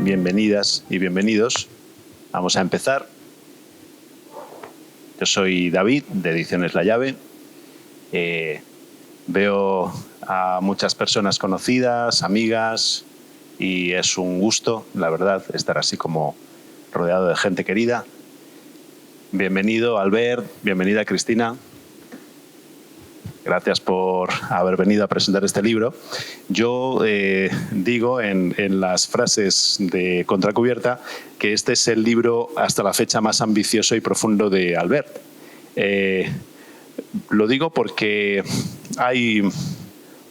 bienvenidas y bienvenidos. Vamos a empezar. Yo soy David, de Ediciones La Llave. Veo a muchas personas conocidas, amigas, y es un gusto, la verdad, estar así como rodeado de gente querida. Bienvenido, Albert. Bienvenida, Cristina. Gracias por haber venido a presentar este libro. Yo digo en las frases de contracubierta que este es el libro hasta la fecha más ambicioso y profundo de Albert. Lo digo porque hay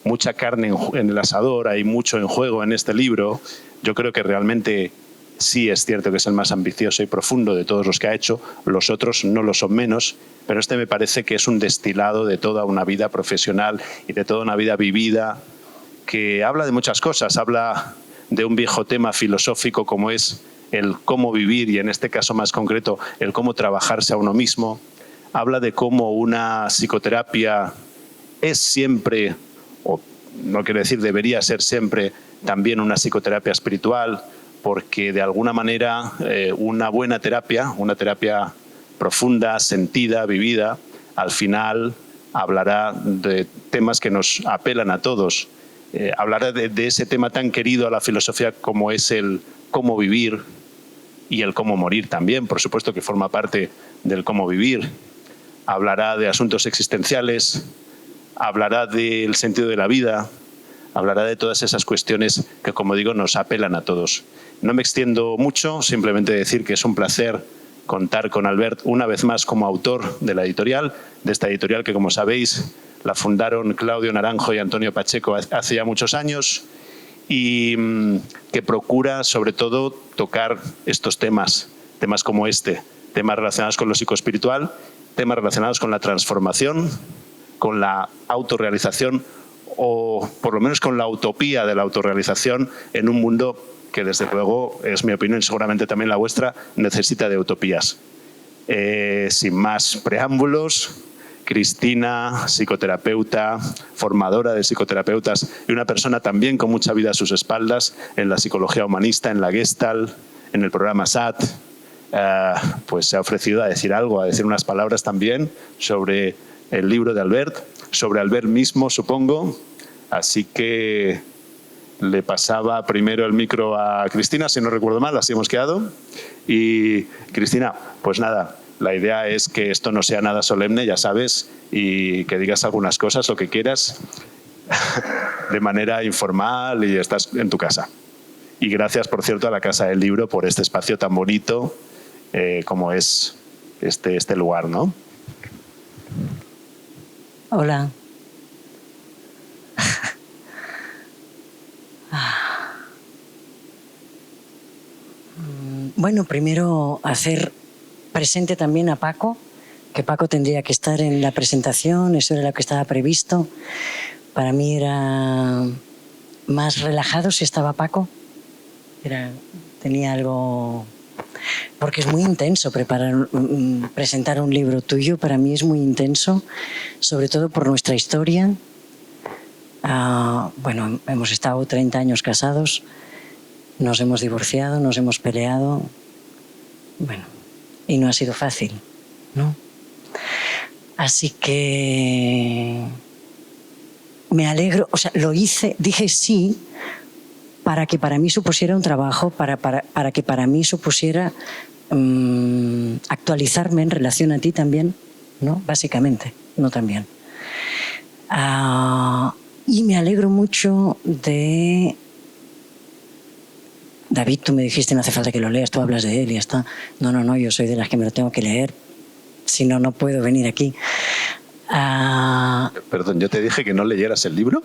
mucha carne en el asador, hay mucho en juego en este libro. Yo creo que realmente sí es cierto que es el más ambicioso y profundo de todos los que ha hecho. Los otros no lo son menos, pero este me parece que es un destilado de toda una vida profesional y de toda una vida vivida, que habla de muchas cosas. Habla de un viejo tema filosófico como es el cómo vivir, y en este caso más concreto, el cómo trabajarse a uno mismo. Habla de cómo una psicoterapia es siempre, o no quiero decir debería ser siempre, también una psicoterapia espiritual, porque de alguna manera una buena terapia, una terapia profunda, sentida, vivida, al final hablará de temas que nos apelan a todos. Hablará de ese tema tan querido a la filosofía como es el cómo vivir y el cómo morir también, por supuesto que forma parte del cómo vivir. Hablará de asuntos existenciales, hablará del sentido de la vida, hablará de todas esas cuestiones que, como digo, nos apelan a todos. No me extiendo mucho, simplemente decir que es un placer contar con Albert una vez más como autor de la editorial, de esta editorial que, como sabéis, la fundaron Claudio Naranjo y Antonio Pacheco hace ya muchos años, y que procura sobre todo tocar estos temas como este, temas relacionados con lo psicoespiritual, temas relacionados con la transformación, con la autorrealización, o por lo menos con la utopía de la autorrealización en un mundo que, desde luego, es mi opinión y seguramente también la vuestra, necesita de utopías. Sin más preámbulos, Cristina, psicoterapeuta, formadora de psicoterapeutas y una persona también con mucha vida a sus espaldas en la psicología humanista, en la Gestalt, en el programa SAT, pues se ha ofrecido a decir algo, a decir unas palabras también sobre el libro de Albert, sobre Albert mismo, supongo. Así que le pasaba primero el micro a Cristina, si no recuerdo mal, así hemos quedado. Y Cristina, pues nada, la idea es que esto no sea nada solemne, ya sabes, y que digas algunas cosas, lo que quieras, de manera informal, y estás en tu casa. Y gracias, por cierto, a la Casa del Libro por este espacio tan bonito como es este lugar, ¿no? Hola. Bueno, primero hacer presente también a Paco, que Paco tendría que estar en la presentación, eso era lo que estaba previsto. Para mí era más relajado si estaba Paco. Tenía algo... Porque es muy intenso presentar un libro tuyo, para mí es muy intenso, sobre todo por nuestra historia. Bueno, hemos estado 30 años casados, nos hemos divorciado, nos hemos peleado, bueno, y no ha sido fácil, ¿no? Así que me alegro, o sea, lo hice, dije sí, para que para mí supusiera un trabajo, para que para mí supusiera actualizarme en relación a ti también, ¿no? Básicamente, no también. Y me alegro mucho de... David, tú me dijiste no hace falta que lo leas, tú hablas de él y ya está. No, yo soy de las que me lo tengo que leer, si no, no puedo venir aquí. Perdón, ¿yo te dije que no leyeras el libro?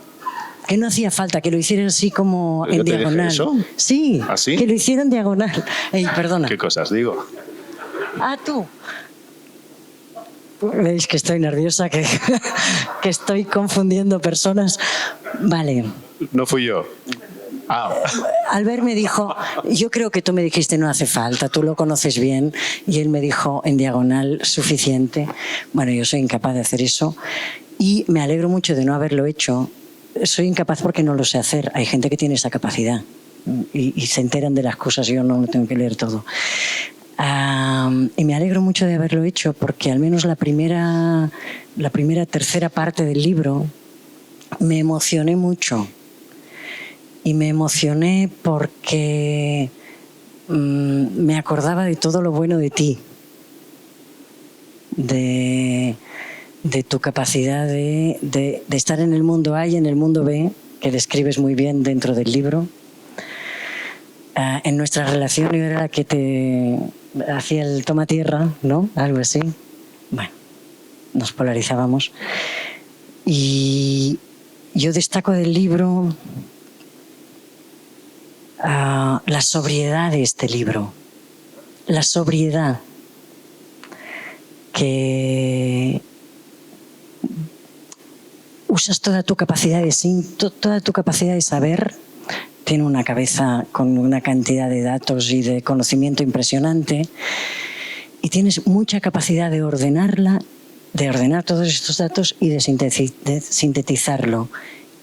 Que no hacía falta, que lo hicieran así como en diagonal. ¿Eso? Sí, ¿Así? Que lo hicieran diagonal. Ey, perdona. ¿Qué cosas digo? Tú. Veis que estoy nerviosa, que estoy confundiendo personas. Vale. No fui yo. Albert me dijo, yo creo que tú me dijiste no hace falta, tú lo conoces bien, y él me dijo en diagonal suficiente. Bueno, yo soy incapaz de hacer eso y me alegro mucho de no haberlo hecho. Soy incapaz porque no lo sé hacer, hay gente que tiene esa capacidad, y se enteran de las cosas, yo no lo tengo que leer todo. Y me alegro mucho de haberlo hecho porque al menos la primera tercera parte del libro me emocioné mucho. Y me emocioné porque me acordaba de todo lo bueno de ti, de tu capacidad de estar en el mundo A y en el mundo B, que describes muy bien dentro del libro. En nuestra relación yo era la que te hacía el toma tierra, ¿no? Algo así. Bueno, nos polarizábamos. Y yo destaco del libro la sobriedad de este libro. La sobriedad que usas toda tu capacidad de saber. Tiene una cabeza con una cantidad de datos y de conocimiento impresionante y tienes mucha capacidad de ordenarla, de ordenar todos estos datos y de sintetizarlo.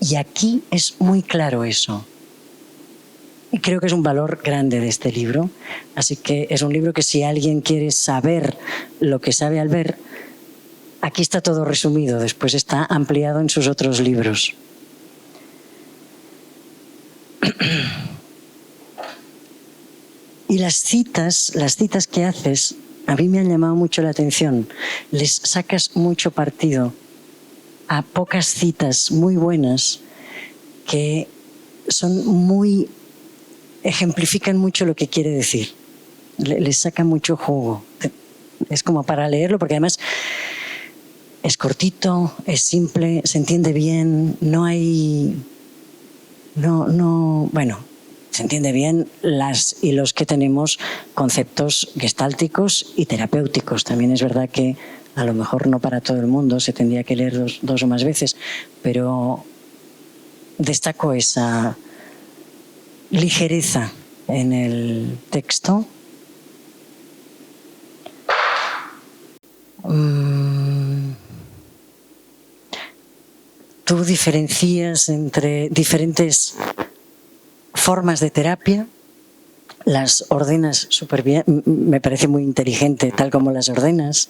Y aquí es muy claro eso. Y creo que es un valor grande de este libro. Así que es un libro que si alguien quiere saber lo que sabe Albert, aquí está todo resumido, después está ampliado en sus otros libros. Y las citas que haces, a mí me han llamado mucho la atención. Les sacas mucho partido a pocas citas muy buenas que ejemplifican mucho lo que quiere decir. Les saca mucho jugo. Es como para leerlo, porque además es cortito, es simple, se entiende bien, se entiende bien y los que tenemos conceptos gestálticos y terapéuticos. También es verdad que a lo mejor no para todo el mundo, se tendría que leer dos o más veces, pero destaco esa ligereza en el texto. Tú diferencias entre diferentes formas de terapia, las ordenas súper bien, me parece muy inteligente tal como las ordenas,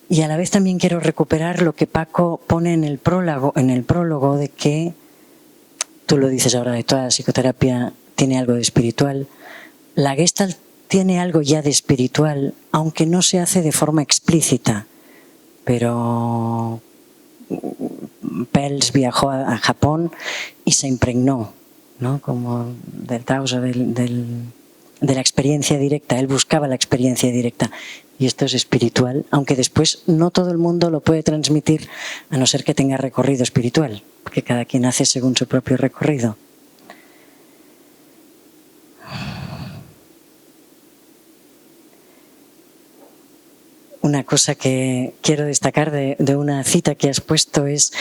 y a la vez también quiero recuperar lo que Paco pone en el prólogo de que, tú lo dices ahora, de toda la psicoterapia tiene algo de espiritual. La Gestalt tiene algo ya de espiritual, aunque no se hace de forma explícita, pero Pels viajó a Japón y se impregnó, ¿no? Como del Taoso, de la experiencia directa. Él buscaba la experiencia directa y esto es espiritual, aunque después no todo el mundo lo puede transmitir a no ser que tenga recorrido espiritual, porque cada quien hace según su propio recorrido. Una cosa que quiero destacar de una cita que has puesto es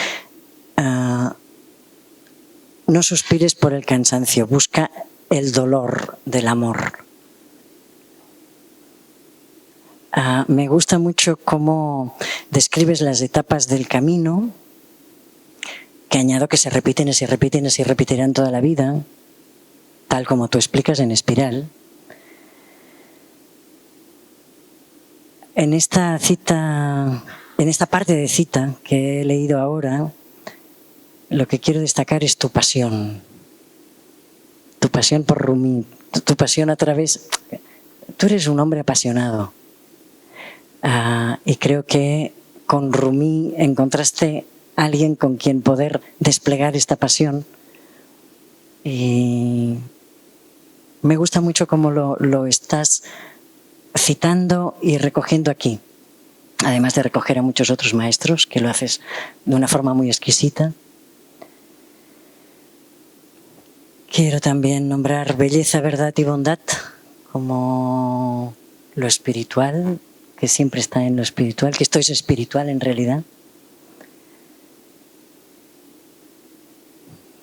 no suspires por el cansancio, busca el dolor del amor. Me gusta mucho cómo describes las etapas del camino, que añado que se repiten y se repiten y se repetirán toda la vida, tal como tú explicas en Espiral. En esta parte de cita que he leído ahora, lo que quiero destacar es tu pasión por Rumi, tu pasión a través... Tú eres un hombre apasionado y creo que con Rumi encontraste a alguien con quien poder desplegar esta pasión y me gusta mucho cómo lo estás citando y recogiendo aquí, además de recoger a muchos otros maestros, que lo haces de una forma muy exquisita. Quiero también nombrar belleza, verdad y bondad como lo espiritual, que siempre está en lo espiritual, que esto es espiritual en realidad.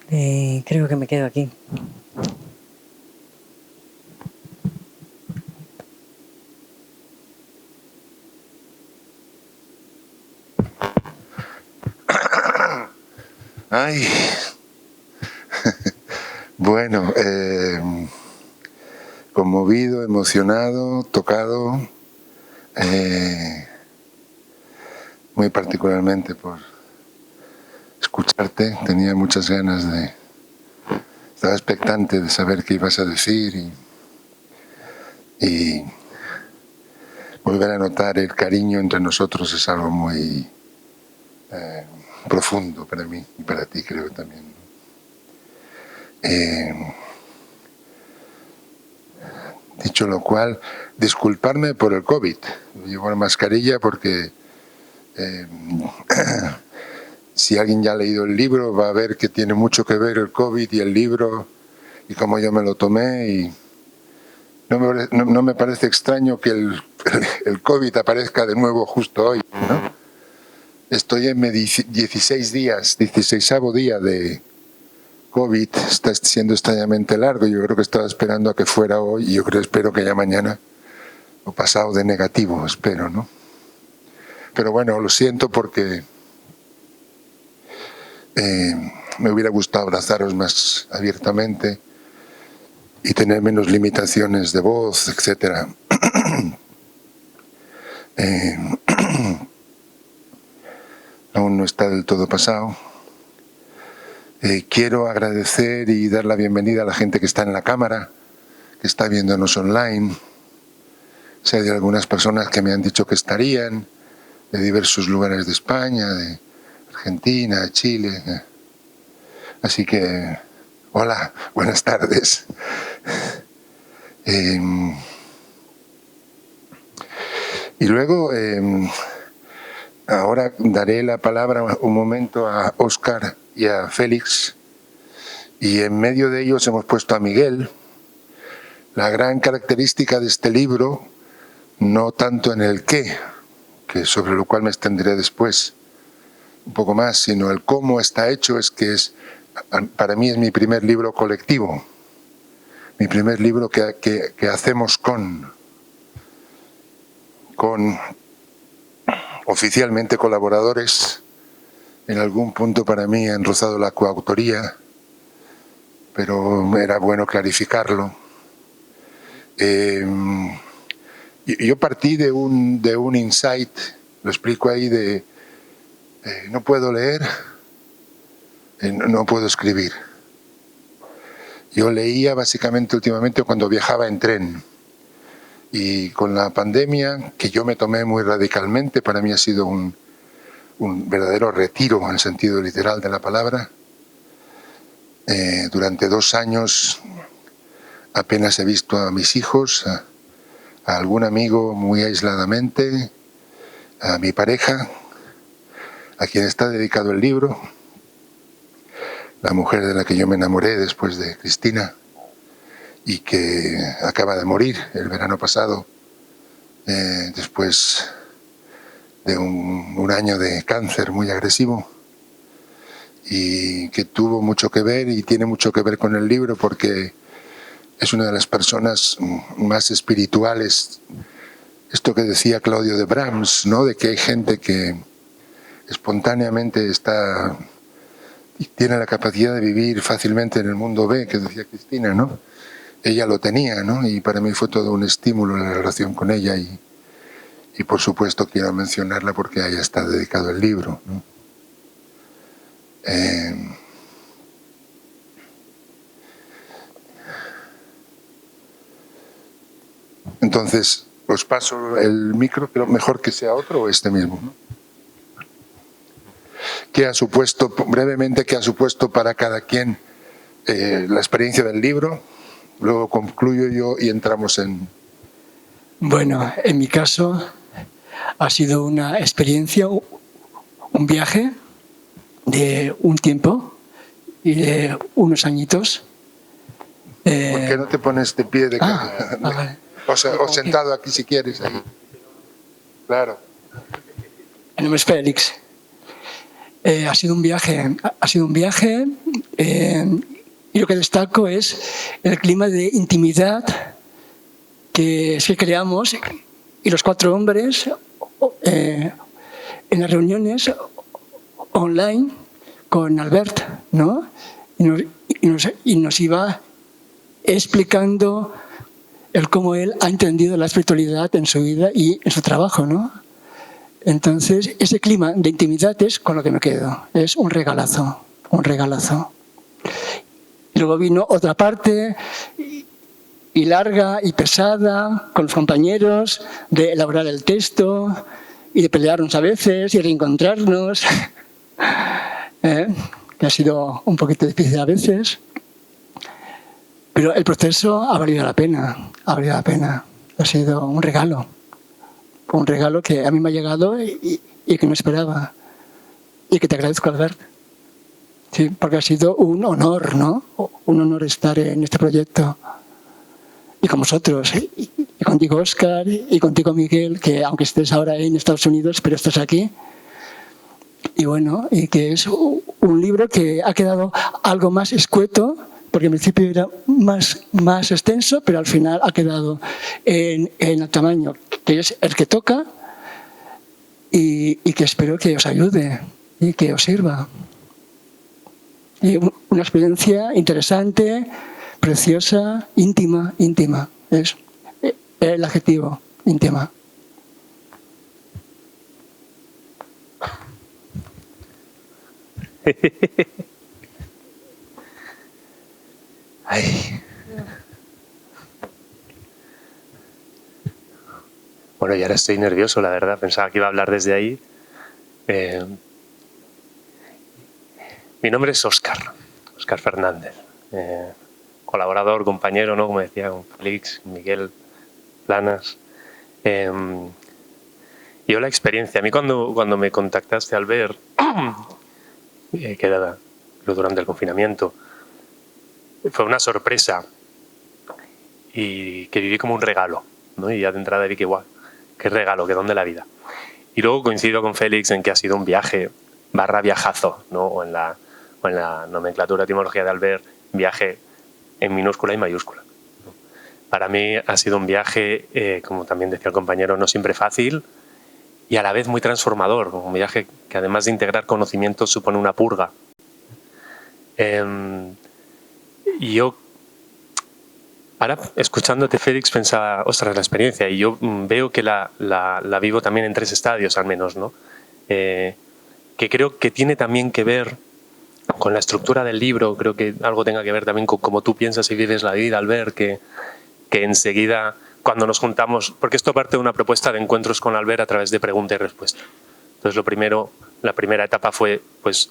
Creo que me quedo aquí. Ay. Bueno, conmovido, emocionado, tocado, muy particularmente por escucharte. Tenía muchas ganas estaba expectante de saber qué ibas a decir y volver a notar el cariño entre nosotros es algo muy profundo para mí y para ti, creo también. Dicho lo cual, disculparme por el COVID. Llevo la mascarilla porque si alguien ya ha leído el libro va a ver que tiene mucho que ver el COVID y el libro y cómo yo me lo tomé, y no me parece extraño que el COVID aparezca de nuevo justo hoy, ¿no? Estoy en mi 16º día de COVID, está siendo extrañamente largo. Yo creo que estaba esperando a que fuera hoy, y yo espero que ya mañana o pasado de negativo, espero, ¿no? Pero bueno, lo siento porque me hubiera gustado abrazaros más abiertamente y tener menos limitaciones de voz, etc. Aún no está del todo pasado. Quiero agradecer y dar la bienvenida a la gente que está en la cámara, que está viéndonos online. Sé de algunas personas que me han dicho que estarían, de diversos lugares de España, de Argentina, Chile. Así que, hola, buenas tardes. Y luego, ahora daré la palabra un momento a Óscar y a Félix, y en medio de ellos hemos puesto a Miguel. La gran característica de este libro, no tanto en el qué, que sobre lo cual me extenderé después un poco más, sino el cómo está hecho, es que para mí es mi primer libro colectivo, mi primer libro que hacemos con oficialmente colaboradores. En algún punto para mí han rozado la coautoría, pero era bueno clarificarlo. Yo partí de un insight, lo explico ahí, no puedo leer, no puedo escribir. Yo leía básicamente últimamente cuando viajaba en tren, y con la pandemia, que yo me tomé muy radicalmente, para mí ha sido un verdadero retiro en el sentido literal de la palabra. Durante 2 años apenas he visto a mis hijos, a algún amigo muy aisladamente, a mi pareja, a quien está dedicado el libro, la mujer de la que yo me enamoré después de Cristina y que acaba de morir el verano pasado, después de un año de cáncer muy agresivo, y que tuvo mucho que ver y tiene mucho que ver con el libro porque es una de las personas más espirituales. Esto que decía Claudio de Brahms, ¿no? De que hay gente que espontáneamente tiene la capacidad de vivir fácilmente en el mundo B, que decía Cristina, ¿no? Ella lo tenía, ¿no? Y para mí fue todo un estímulo en la relación con ella, y por supuesto quiero mencionarla porque a ella está dedicado el libro, ¿no? Entonces, os paso el micro, pero mejor que sea otro o este mismo, ¿no? ¿Qué ha supuesto, brevemente, qué ha supuesto para cada quien la experiencia del libro? Luego concluyo yo y entramos en... Bueno, en mi caso ha sido una experiencia, un viaje de un tiempo y de unos añitos. ¿Por qué no te pones de pie de cara? Vale. O sentado aquí si quieres. Ahí. Claro. Mi nombre es Félix. Ha sido un viaje y lo que destaco es el clima de intimidad que creamos, y los 4 hombres en las reuniones online con Albert, ¿no? Y y nos iba explicando el cómo él ha entendido la espiritualidad en su vida y en su trabajo, ¿no? Entonces, ese clima de intimidad es con lo que me quedo. Es un regalazo, un regalazo. Luego vino otra parte, y larga y pesada, con los compañeros, de elaborar el texto y de pelearnos a veces y reencontrarnos, que ha sido un poquito difícil a veces. Pero el proceso ha valido la pena, ha valido la pena. Ha sido un regalo que a mí me ha llegado y que no esperaba. Y que te agradezco, Albert. Sí, porque ha sido un honor, ¿no? Un honor estar en este proyecto. Y con vosotros, y contigo, Óscar, y contigo, Miguel, que aunque estés ahora en Estados Unidos, pero estás aquí. Y bueno, y que es un libro que ha quedado algo más escueto, porque en principio era más extenso, pero al final ha quedado en el tamaño que es el que toca, y que espero que os ayude y que os sirva. Y una experiencia interesante, preciosa, íntima. Es el adjetivo, íntima. Ay. Bueno, y ahora estoy nervioso, la verdad. Pensaba que iba a hablar desde ahí. Mi nombre es Óscar Fernández. Colaborador, compañero, ¿no? Como decía, con Félix, Miguel, Planas. Yo la experiencia, a mí cuando me contactaste, Albert, que era durante el confinamiento, fue una sorpresa y que viví como un regalo, ¿no? Y ya de entrada vi que, guau, qué regalo, qué don de la vida. Y luego coincido con Félix en que ha sido un viaje / viajazo, ¿no? O en la nomenclatura, etimología de Albert, viaje en minúscula y mayúscula. Para mí ha sido un viaje, como también decía el compañero, no siempre fácil y a la vez muy transformador. Un viaje que además de integrar conocimientos supone una purga. Y yo, ahora escuchándote, Félix, pensaba, ostras, la experiencia, y yo veo que la vivo también en 3 estadios al menos, ¿no? Que creo que tiene también que ver con la estructura del libro, creo que algo tenga que ver también con cómo tú piensas y vives la vida, Albert, que enseguida cuando nos juntamos, porque esto parte de una propuesta de encuentros con Albert a través de pregunta y respuesta. Entonces la primera etapa fue pues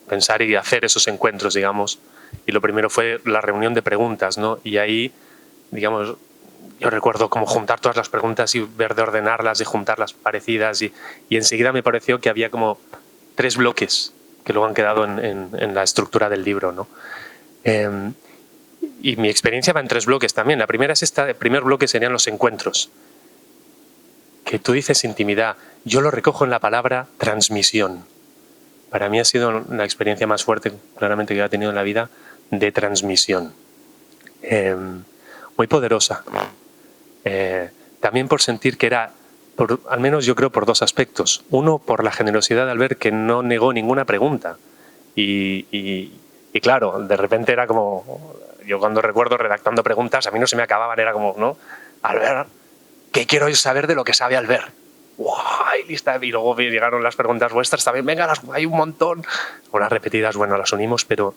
pensar y hacer esos encuentros, digamos, y lo primero fue la reunión de preguntas, ¿no? Y ahí, digamos, yo recuerdo como juntar todas las preguntas y ver de ordenarlas, de juntarlas parecidas y enseguida me pareció que había como 3 bloques que luego han quedado en la estructura del libro, ¿no? Y mi experiencia va en 3 bloques también. La primera es esta, el primer bloque serían los encuentros. Que tú dices intimidad, yo lo recojo en la palabra transmisión. Para mí ha sido la experiencia más fuerte, claramente, que he tenido en la vida, de transmisión. Muy poderosa. También por sentir que era, al menos yo creo, por 2 aspectos. Uno, por la generosidad de Albert, que no negó ninguna pregunta. Y claro, de repente era como, yo cuando recuerdo redactando preguntas, a mí no se me acababan, era como, ¿no? Albert, ¿qué quiero saber de lo que sabe Albert? ¡Guay! Lista. Y luego llegaron las preguntas vuestras también, venga, hay un montón. Unas repetidas, bueno, las unimos, pero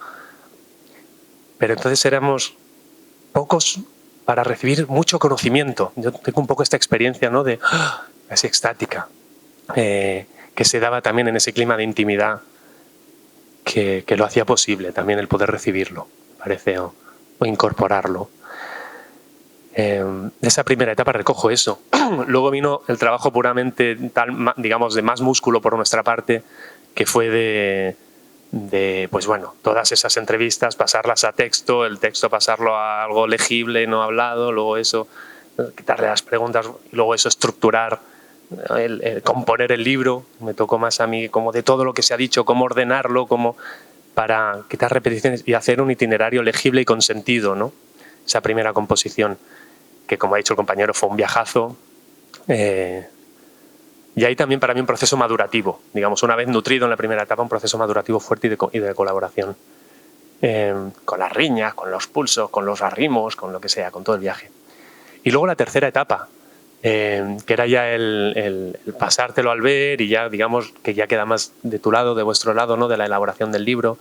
entonces éramos pocos para recibir mucho conocimiento. Yo tengo un poco esta experiencia, ¿no? De casi extática, que se daba también en ese clima de intimidad que lo hacía posible también el poder recibirlo, parece, o incorporarlo. De esa primera etapa recojo eso. Luego vino el trabajo puramente, digamos, de más músculo por nuestra parte, que fue de pues bueno, todas esas entrevistas, pasarlas a texto, el texto pasarlo a algo legible, no hablado, luego eso, quitarle las preguntas, luego eso estructurar, el componer el libro. Me tocó más a mí como de todo lo que se ha dicho, cómo ordenarlo, cómo para quitar repeticiones y hacer un itinerario legible y con sentido, ¿no? Esa primera composición, que como ha dicho el compañero fue un viajazo. Y ahí también para mí un proceso madurativo, digamos, una vez nutrido en la primera etapa, un proceso madurativo fuerte y de colaboración. con las riñas, con los pulsos, con los arrimos, con lo que sea, con todo el viaje. Y luego la tercera etapa, que era ya el pasártelo al ver y ya, digamos, que ya queda más de tu lado, de vuestro lado, ¿no? De la elaboración del libro,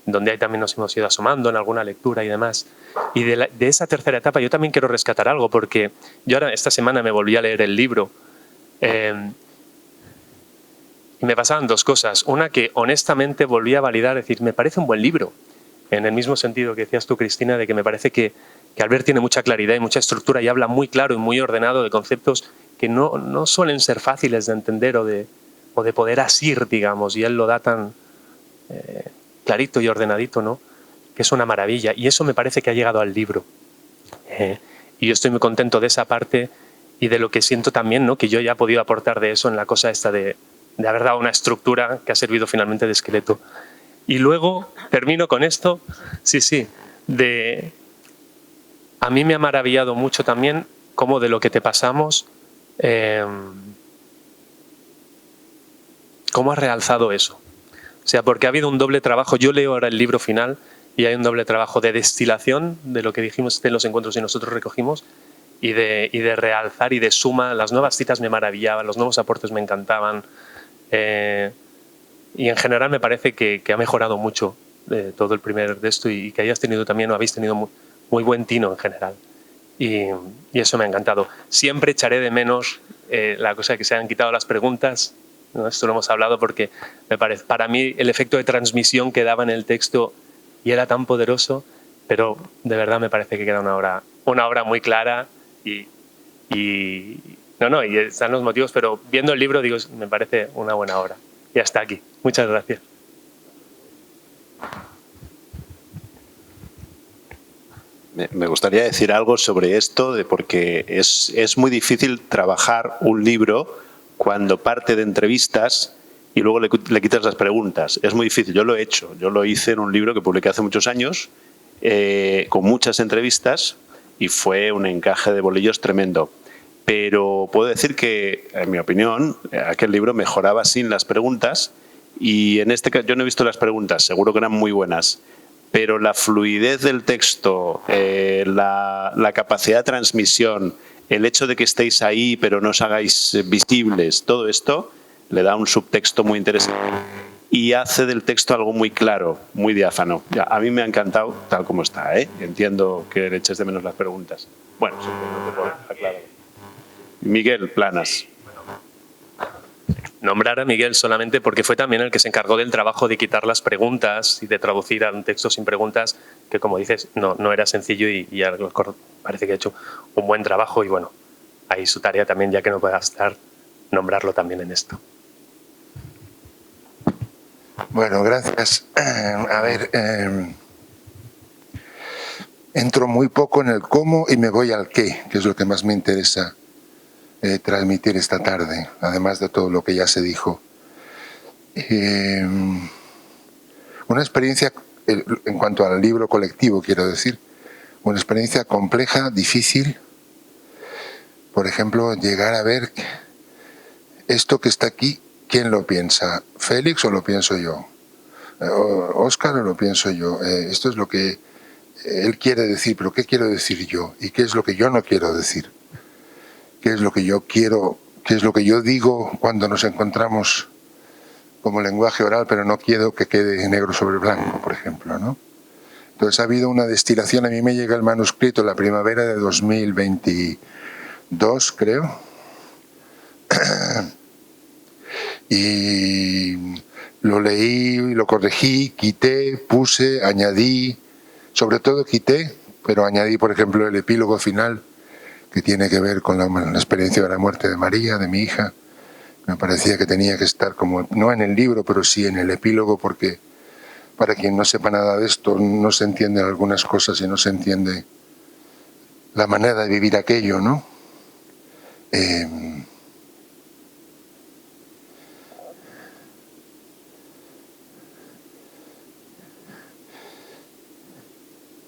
donde ahí también nos hemos ido asomando en alguna lectura y demás. Y de esa tercera etapa yo también quiero rescatar algo, porque yo ahora esta semana me volví a leer el libro y me pasaban dos cosas. Una, que honestamente volví a validar, decir, me parece un buen libro, en el mismo sentido que decías tú, Cristina, de que me parece que Albert tiene mucha claridad y mucha estructura y habla muy claro y muy ordenado de conceptos que no suelen ser fáciles de entender o de poder asir, digamos, y él lo da tan clarito y ordenadito, ¿no? Que es una maravilla. Y eso me parece que ha llegado al libro. Y yo estoy muy contento de esa parte y de lo que siento también, ¿no? Que yo ya he podido aportar de eso en la cosa esta de haber dado una estructura que ha servido finalmente de esqueleto. Y luego termino con esto, a mí me ha maravillado mucho también cómo de lo que te pasamos, cómo has realzado eso. O sea, porque ha habido un doble trabajo. Yo leo ahora el libro final y hay un doble trabajo de destilación de lo que dijimos en los encuentros y nosotros recogimos y de realzar y de suma. Las nuevas citas me maravillaban, los nuevos aportes me encantaban. Y en general me parece que ha mejorado mucho todo el primer de esto y que hayas tenido también o habéis tenido muy buen tino en general. Y eso me ha encantado. Siempre echaré de menos la cosa de que se hayan quitado las preguntas, ¿no? Esto lo hemos hablado porque me parece, para mí el efecto de transmisión que daba en el texto y era tan poderoso, pero de verdad me parece que queda una obra muy clara y están los motivos, pero viendo el libro digo, me parece una buena obra. Y hasta aquí. Muchas gracias. Me gustaría decir algo sobre esto, porque es muy difícil trabajar un libro cuando parte de entrevistas y luego le quitas las preguntas. Es muy difícil, yo lo he hecho. Yo lo hice en un libro que publiqué hace muchos años, con muchas entrevistas, y fue un encaje de bolillos tremendo. Pero puedo decir que, en mi opinión, aquel libro mejoraba sin las preguntas, y en este caso yo no he visto las preguntas, seguro que eran muy buenas, pero la fluidez del texto, la capacidad de transmisión, el hecho de que estéis ahí pero no os hagáis visibles, todo esto le da un subtexto muy interesante y hace del texto algo muy claro, muy diáfano. Ya, a mí me ha encantado tal como está, ¿eh? Entiendo que le eches de menos las preguntas. Bueno, simplemente por aclarar. Miguel Planas. Nombrar a Miguel solamente porque fue también el que se encargó del trabajo de quitar las preguntas y de traducir a un texto sin preguntas, que como dices, no era sencillo y parece que ha hecho un buen trabajo y bueno, ahí su tarea también, ya que no pueda estar, nombrarlo también en esto. Bueno, gracias. A ver, entro muy poco en el cómo y me voy al qué, que es lo que más me interesa transmitir esta tarde, además de todo lo que ya se dijo. Una experiencia, en cuanto al libro colectivo, quiero decir, una experiencia compleja, difícil. Por ejemplo, llegar a ver esto que está aquí, ¿quién lo piensa? ¿Félix o lo pienso yo? ¿Óscar o lo pienso yo? Esto es lo que él quiere decir, pero ¿qué quiero decir yo? ¿Y qué es lo que yo no quiero decir? ¿Qué es lo que yo quiero? ¿Qué es lo que yo digo cuando nos encontramos como lenguaje oral, pero no quiero que quede negro sobre blanco, por ejemplo, ¿no? Entonces ha habido una destilación. A mí me llega el manuscrito la primavera de 2022, creo. Y lo leí, lo corregí, quité, puse, añadí, sobre todo quité, pero añadí, por ejemplo, el epílogo final, que tiene que ver con la experiencia de la muerte de María, de mi hija. Me parecía que tenía que estar como, no en el libro, pero sí en el epílogo, porque para quien no sepa nada de esto, no se entienden algunas cosas y no se entiende la manera de vivir aquello, ¿no?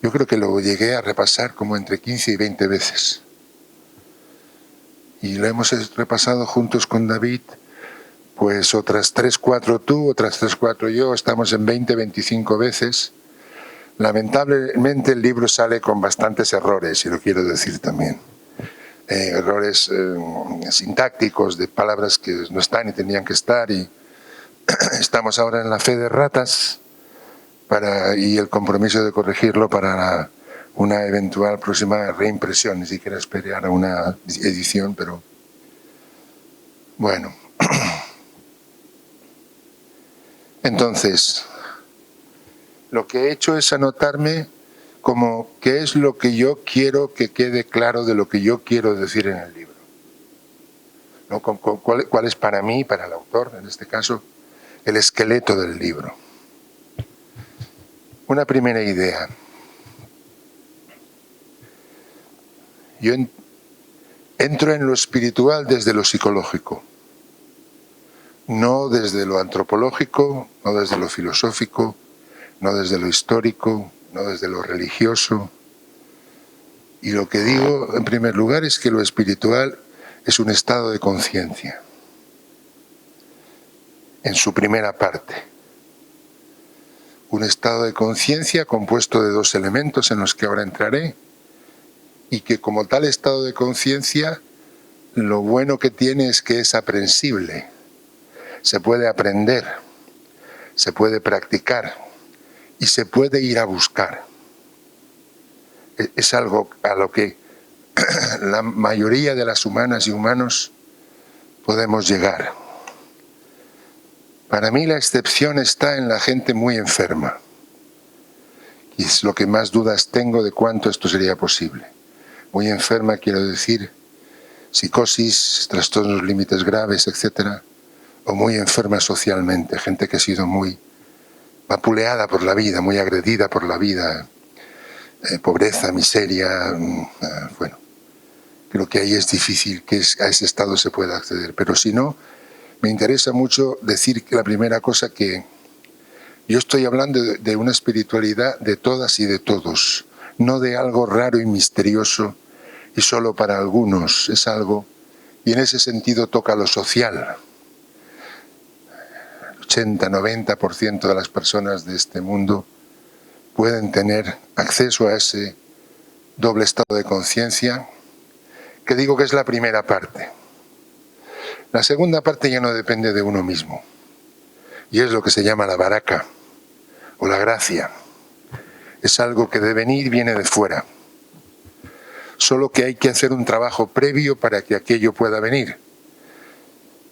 Yo creo que lo llegué a repasar como entre 15 y 20 veces. Y lo hemos repasado juntos con David, pues otras 3, 4 tú, otras 3, 4 yo, estamos en 20, 25 veces. Lamentablemente el libro sale con bastantes errores, y lo quiero decir también. Errores sintácticos de palabras que no están y tenían que estar, y estamos ahora en la fe de ratas y el compromiso de corregirlo para una eventual próxima reimpresión. Ni siquiera esperar a una edición, pero bueno. Entonces, lo que he hecho es anotarme como qué es lo que yo quiero que quede claro de lo que yo quiero decir en el libro, ¿no? ¿Cuál es para mí, para el autor, en este caso, el esqueleto del libro? Una primera idea. Yo entro en lo espiritual desde lo psicológico, no desde lo antropológico, no desde lo filosófico, no desde lo histórico, no desde lo religioso. Y lo que digo, en primer lugar, es que lo espiritual es un estado de conciencia, en su primera parte. Un estado de conciencia compuesto de dos elementos en los que ahora entraré, y que como tal estado de conciencia, lo bueno que tiene es que es aprensible. Se puede aprender, se puede practicar y se puede ir a buscar. Es algo a lo que la mayoría de las humanas y humanos podemos llegar. Para mí la excepción está en la gente muy enferma. Y es lo que más dudas tengo de cuánto esto sería posible. Muy enferma, quiero decir, psicosis, trastornos límites graves, etc. O muy enferma socialmente, gente que ha sido muy vapuleada por la vida, muy agredida por la vida, pobreza, miseria, bueno, creo que ahí es difícil que a ese estado se pueda acceder. Pero si no, me interesa mucho decir que la primera cosa, que yo estoy hablando de una espiritualidad de todas y de todos, no de algo raro y misterioso y solo para algunos. Es algo, y en ese sentido toca lo social. 80-90% de las personas de este mundo pueden tener acceso a ese doble estado de conciencia, que digo que es la primera parte. La segunda parte ya no depende de uno mismo, y es lo que se llama la baraka, o la gracia. Es algo que de venir viene de fuera, solo que hay que hacer un trabajo previo para que aquello pueda venir.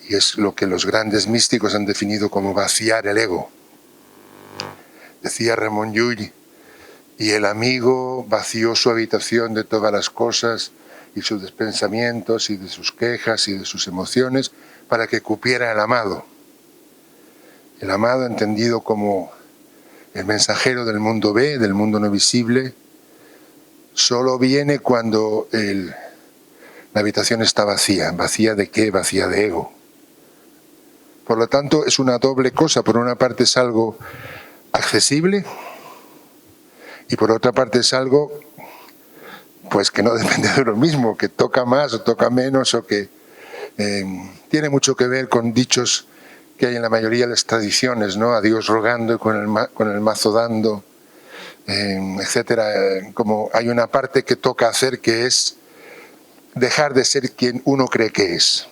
Y es lo que los grandes místicos han definido como vaciar el ego. Decía Ramón Llull, y el amigo vació su habitación de todas las cosas y sus pensamientos y de sus quejas y de sus emociones para que cupiera el amado. El amado entendido como el mensajero del mundo B, del mundo no visible, solo viene cuando la habitación está vacía. ¿Vacía de qué? Vacía de ego. Por lo tanto, es una doble cosa. Por una parte es algo accesible y por otra parte es algo pues que no depende de uno mismo, que toca más o toca menos, o que tiene mucho que ver con dichos que hay en la mayoría de las tradiciones, ¿no? A Dios rogando y con el mazo dando, etcétera. Como hay una parte que toca hacer, que es dejar de ser quien uno cree que es.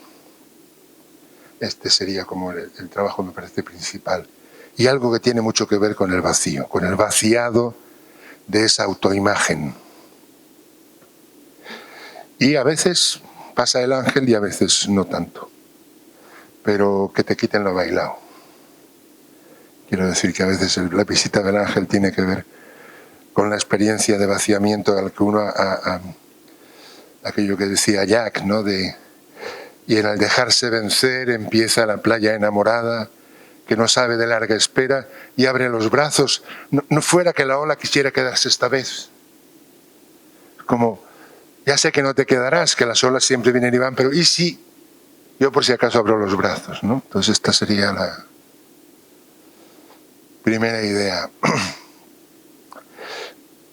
Este sería como el trabajo, me parece, principal. Y algo que tiene mucho que ver con el vacío, con el vaciado de esa autoimagen. Y a veces pasa el ángel y a veces no tanto. Pero que te quiten lo bailado. Quiero decir que a veces la visita del ángel tiene que ver con la experiencia de vaciamiento al que uno, aquello que decía Jack, ¿no? Y en el dejarse vencer empieza la playa enamorada, que no sabe de larga espera, y abre los brazos. No fuera que la ola quisiera quedarse esta vez. Como, ya sé que no te quedarás, que las olas siempre vienen y van, pero ¿y si yo por si acaso abro los brazos, ¿no? Entonces esta sería la primera idea.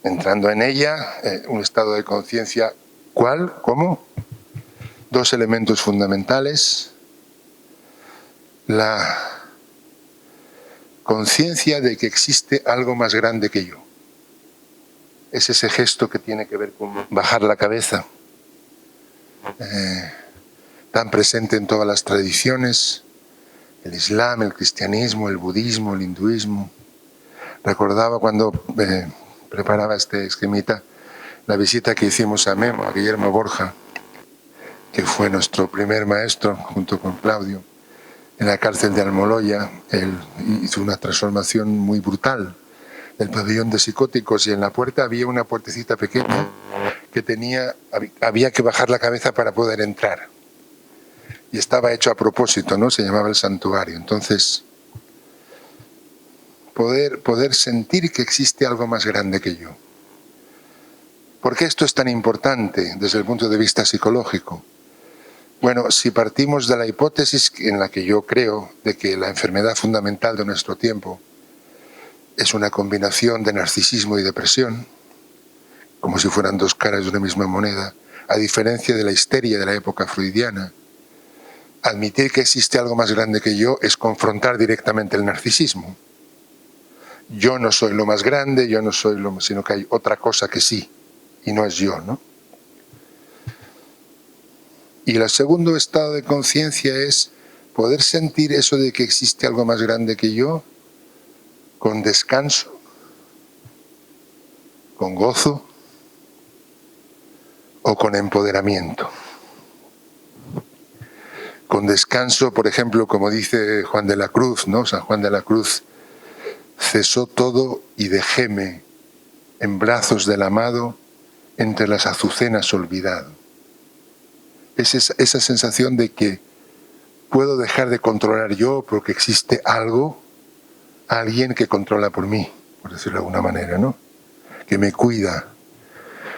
Entrando en ella, un estado de conciencia, ¿cuál? ¿Cómo? Dos elementos fundamentales. La conciencia de que existe algo más grande que yo. es ese gesto que tiene que ver con bajar la cabeza, tan presente en todas las tradiciones, el Islam, el cristianismo, el budismo, el hinduismo. Recordaba cuando preparaba este esquemita la visita que hicimos a Memo, a Guillermo Borja, que fue nuestro primer maestro junto con Claudio, en la cárcel de Almoloya. Él hizo una transformación muy brutal del pabellón de psicóticos y en la puerta había una puertecita pequeña que había que bajar la cabeza para poder entrar. Y estaba hecho a propósito, ¿no? Se llamaba el santuario. Entonces, poder sentir que existe algo más grande que yo. ¿Por qué esto es tan importante desde el punto de vista psicológico? Bueno, si partimos de la hipótesis en la que yo creo de que la enfermedad fundamental de nuestro tiempo es una combinación de narcisismo y depresión, como si fueran dos caras de una misma moneda, a diferencia de la histeria de la época freudiana, admitir que existe algo más grande que yo es confrontar directamente el narcisismo. Yo no soy lo más grande, yo no soy lo más, sino que hay otra cosa que sí, y no es yo, ¿no? Y el segundo estado de conciencia es poder sentir eso de que existe algo más grande que yo, con descanso, con gozo o con empoderamiento. Con descanso, por ejemplo, como dice Juan de la Cruz, ¿no? San Juan de la Cruz, cesó todo y dejéme en brazos del amado entre las azucenas olvidado. Es esa sensación de que puedo dejar de controlar yo porque existe algo, alguien que controla por mí, por decirlo de alguna manera, ¿no? Que me cuida.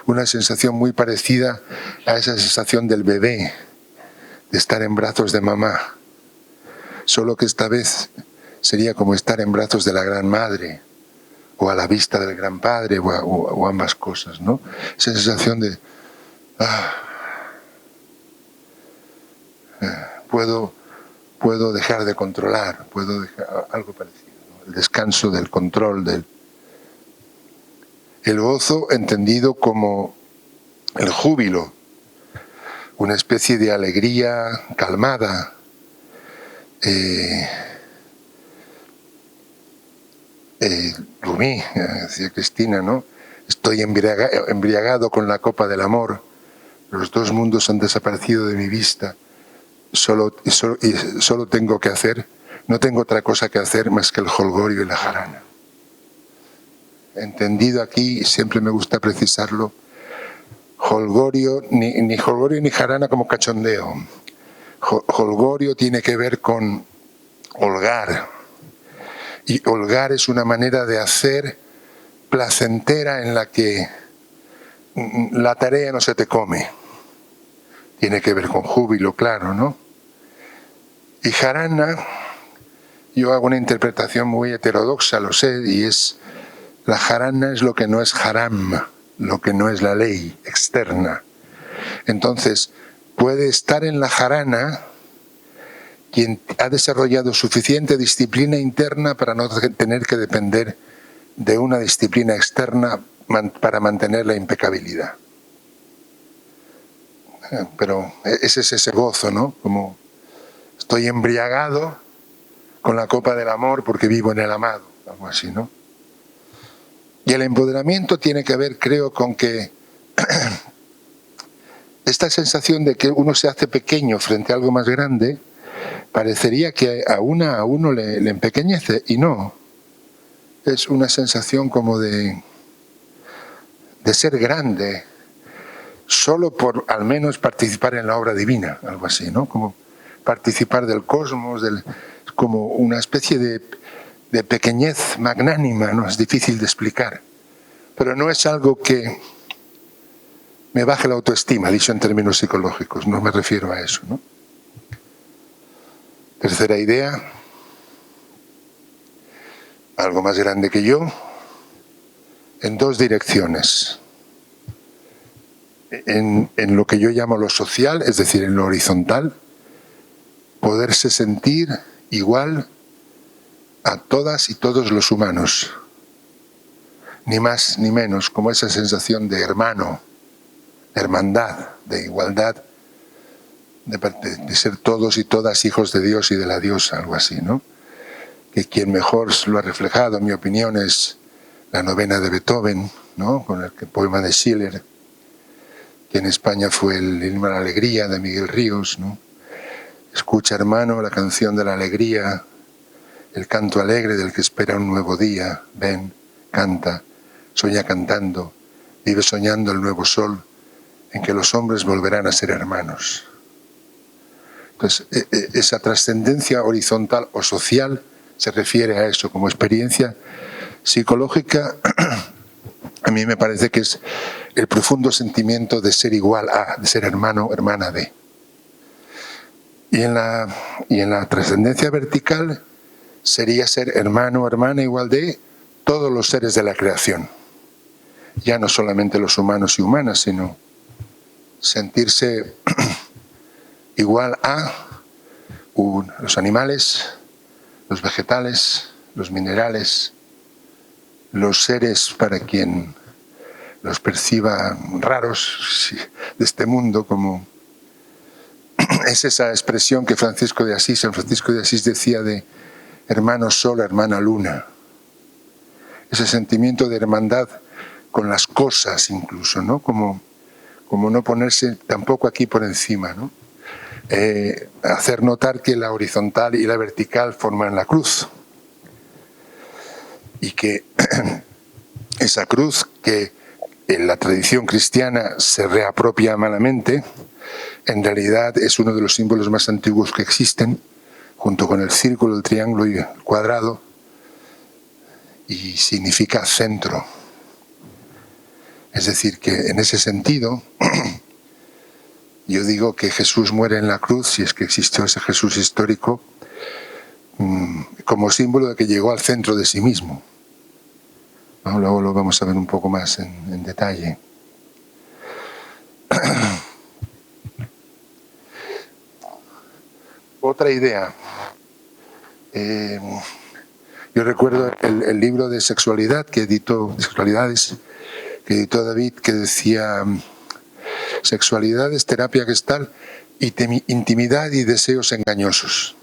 Una sensación muy parecida a esa sensación del bebé, de estar en brazos de mamá. Solo que esta vez sería como estar en brazos de la gran madre, o a la vista del gran padre, o ambas cosas, ¿no? Esa sensación de... puedo dejar de controlar, puedo dejar algo parecido, ¿no? El descanso del control, el gozo entendido como el júbilo, una especie de alegría calmada, Rumi, decía Cristina, ¿no? Estoy embriagado con la copa del amor, los dos mundos han desaparecido de mi vista, solo tengo que hacer, no tengo otra cosa que hacer más que el jolgorio y la jarana. Entendido aquí, siempre me gusta precisarlo, jolgorio, ni jolgorio ni jarana como cachondeo. Jolgorio tiene que ver con holgar. Y holgar es una manera de hacer placentera en la que la tarea no se te come. Tiene que ver con júbilo, claro, ¿no? Y jarana, yo hago una interpretación muy heterodoxa, lo sé, y la jarana es lo que no es haram, lo que no es la ley externa. Entonces, puede estar en la jarana quien ha desarrollado suficiente disciplina interna para no tener que depender de una disciplina externa para mantener la impecabilidad. Pero ese es ese gozo, ¿no? Como estoy embriagado con la copa del amor porque vivo en el amado, algo así, ¿no? Y el empoderamiento tiene que ver, creo, con que esta sensación de que uno se hace pequeño frente a algo más grande parecería que a uno le empequeñece, y no. Es una sensación como de ser grande, solo por al menos participar en la obra divina, algo así, ¿no? Como participar del cosmos, como una especie de pequeñez magnánima, ¿no? Es difícil de explicar. Pero no es algo que me baje la autoestima, dicho en términos psicológicos, no me refiero a eso, ¿no? Tercera idea, algo más grande que yo, en dos direcciones. En lo que yo llamo lo social, es decir, en lo horizontal, poderse sentir igual a todas y todos los humanos. ni más ni menos, como esa sensación de hermano, de hermandad, de igualdad, de ser todos y todas hijos de Dios y de la diosa, algo así, ¿no? Que quien mejor lo ha reflejado, en mi opinión, es la novena de Beethoven, ¿no? Con el poema de Schiller, que en España fue el himno a la alegría de Miguel Ríos, ¿no? Escucha, hermano, la canción de la alegría, el canto alegre del que espera un nuevo día. Ven, canta, sueña cantando, vive soñando el nuevo sol en que los hombres volverán a ser hermanos. Entonces, esa trascendencia horizontal o social se refiere a eso como experiencia psicológica. A mí me parece que es el profundo sentimiento de ser igual a, de ser hermano, hermana de. Y en la trascendencia vertical sería ser hermano, hermana igual de todos los seres de la creación. Ya no solamente los humanos y humanas, sino sentirse igual a los animales, los vegetales, los minerales, los seres para quien los perciba raros de este mundo, como es esa expresión que San Francisco de Asís decía de hermano sol, hermana luna. Ese sentimiento de hermandad con las cosas incluso, ¿no? Como no ponerse tampoco aquí por encima, ¿no? Hacer notar que la horizontal y la vertical forman la cruz. Y que esa cruz que en la tradición cristiana se reapropia malamente, en realidad es uno de los símbolos más antiguos que existen, junto con el círculo, el triángulo y el cuadrado, y significa centro. Es decir, que en ese sentido, yo digo que Jesús muere en la cruz, si es que existió ese Jesús histórico, como símbolo de que llegó al centro de sí mismo. ¿No? Luego lo vamos a ver un poco más en detalle. Otra idea. Yo recuerdo el libro de sexualidad que editó David, que decía sexualidad es terapia gestal, intimidad y deseos engañosos.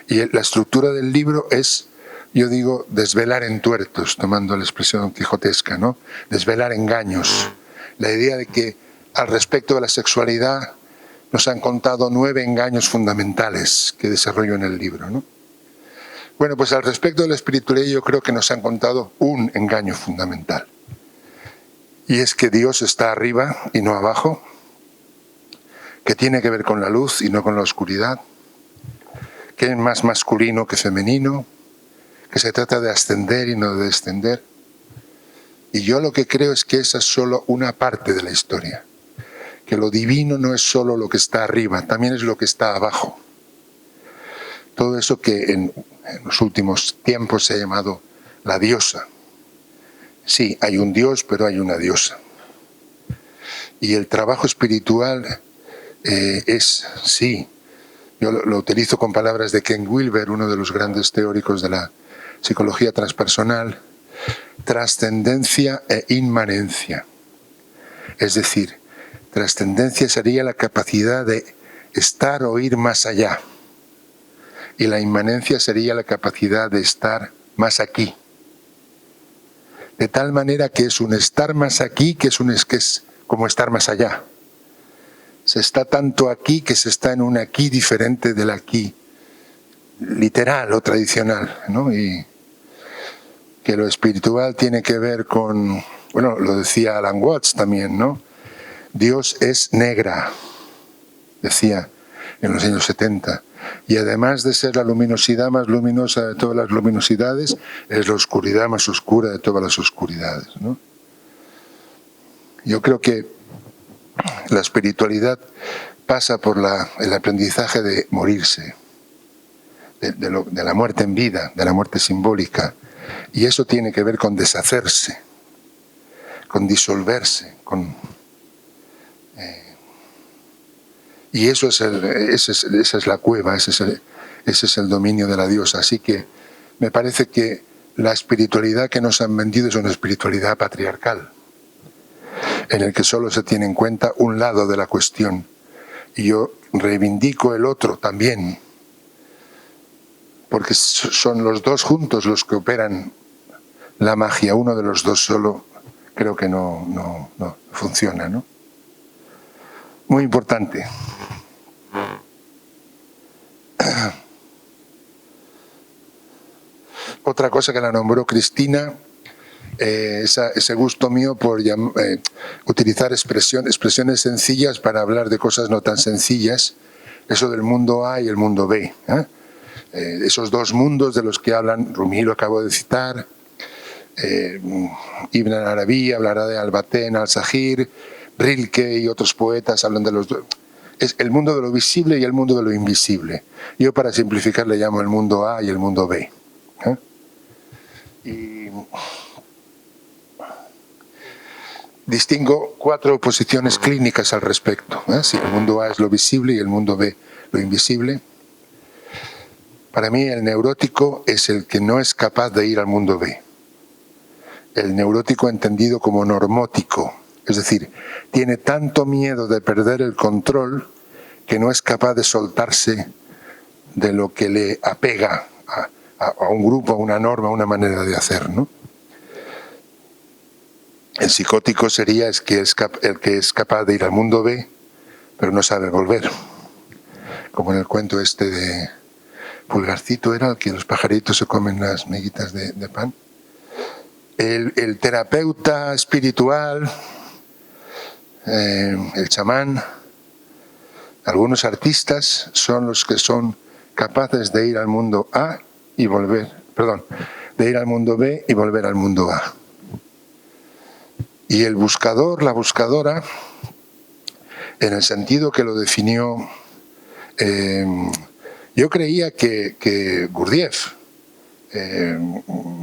Y la estructura del libro es, yo digo, desvelar entuertos, tomando la expresión quijotesca, ¿no? Desvelar engaños. La idea de que al respecto de la sexualidad nos han contado 9 engaños fundamentales que desarrollo en el libro, ¿no? Bueno, pues al respecto de la espiritualidad yo creo que nos han contado un engaño fundamental. Y es que Dios está arriba y no abajo, que tiene que ver con la luz y no con la oscuridad, que es más masculino que femenino, que se trata de ascender y no de descender. Y yo lo que creo es que esa es solo una parte de la historia, que lo divino no es solo lo que está arriba, también es lo que está abajo. Todo eso que en los últimos tiempos se ha llamado la diosa. Sí, hay un Dios, pero hay una diosa. Y el trabajo espiritual sí, yo lo utilizo con palabras de Ken Wilber, uno de los grandes teóricos de la psicología transpersonal, trascendencia e inmanencia. Es decir, trascendencia sería la capacidad de estar o ir más allá. Y la inmanencia sería la capacidad de estar más aquí. De tal manera que es un estar más aquí que es como estar más allá. Se está tanto aquí que se está en un aquí diferente del aquí literal o tradicional, ¿no? Y que lo espiritual tiene que ver con, bueno, lo decía Alan Watts también, ¿no? Dios es negra, decía en los años 70. Y además de ser la luminosidad más luminosa de todas las luminosidades, es la oscuridad más oscura de todas las oscuridades, ¿no? Yo creo que la espiritualidad pasa por el aprendizaje de morirse, de la muerte en vida, de la muerte simbólica. Y eso tiene que ver con deshacerse, con disolverse, y esa es la cueva, ese es el dominio de la diosa. Así que me parece que la espiritualidad que nos han vendido es una espiritualidad patriarcal, en el que solo se tiene en cuenta un lado de la cuestión. Y yo reivindico el otro también, porque son los dos juntos los que operan la magia. Uno de los dos solo creo que no funciona, ¿no? Muy importante. Otra cosa que la nombró Cristina, ese gusto mío por utilizar expresiones sencillas para hablar de cosas no tan sencillas, eso del mundo A y el mundo B. Esos dos mundos de los que hablan, Rumi lo acabo de citar, Ibn Arabi hablará de Albatén, Al-Sahir, Rilke y otros poetas hablan de los dos. Es el mundo de lo visible y el mundo de lo invisible. Yo, para simplificar, le llamo el mundo A y el mundo B. Y distingo 4 posiciones clínicas al respecto. Si el mundo A es lo visible y el mundo B lo invisible. Para mí el neurótico es el que no es capaz de ir al mundo B. El neurótico entendido como normótico. Es decir, tiene tanto miedo de perder el control que no es capaz de soltarse de lo que le apega a un grupo, a una norma, a una manera de hacer, ¿no? El psicótico sería el que es capaz de ir al mundo B, pero no sabe volver. Como en el cuento este de Pulgarcito, era el que los pajaritos se comen las miguitas de pan. El terapeuta espiritual, el chamán, algunos artistas son los que son capaces de ir al mundo A y volver, de ir al mundo B y volver al mundo A. Y el buscador, la buscadora, en el sentido que lo definió, yo creía que Gurdjieff,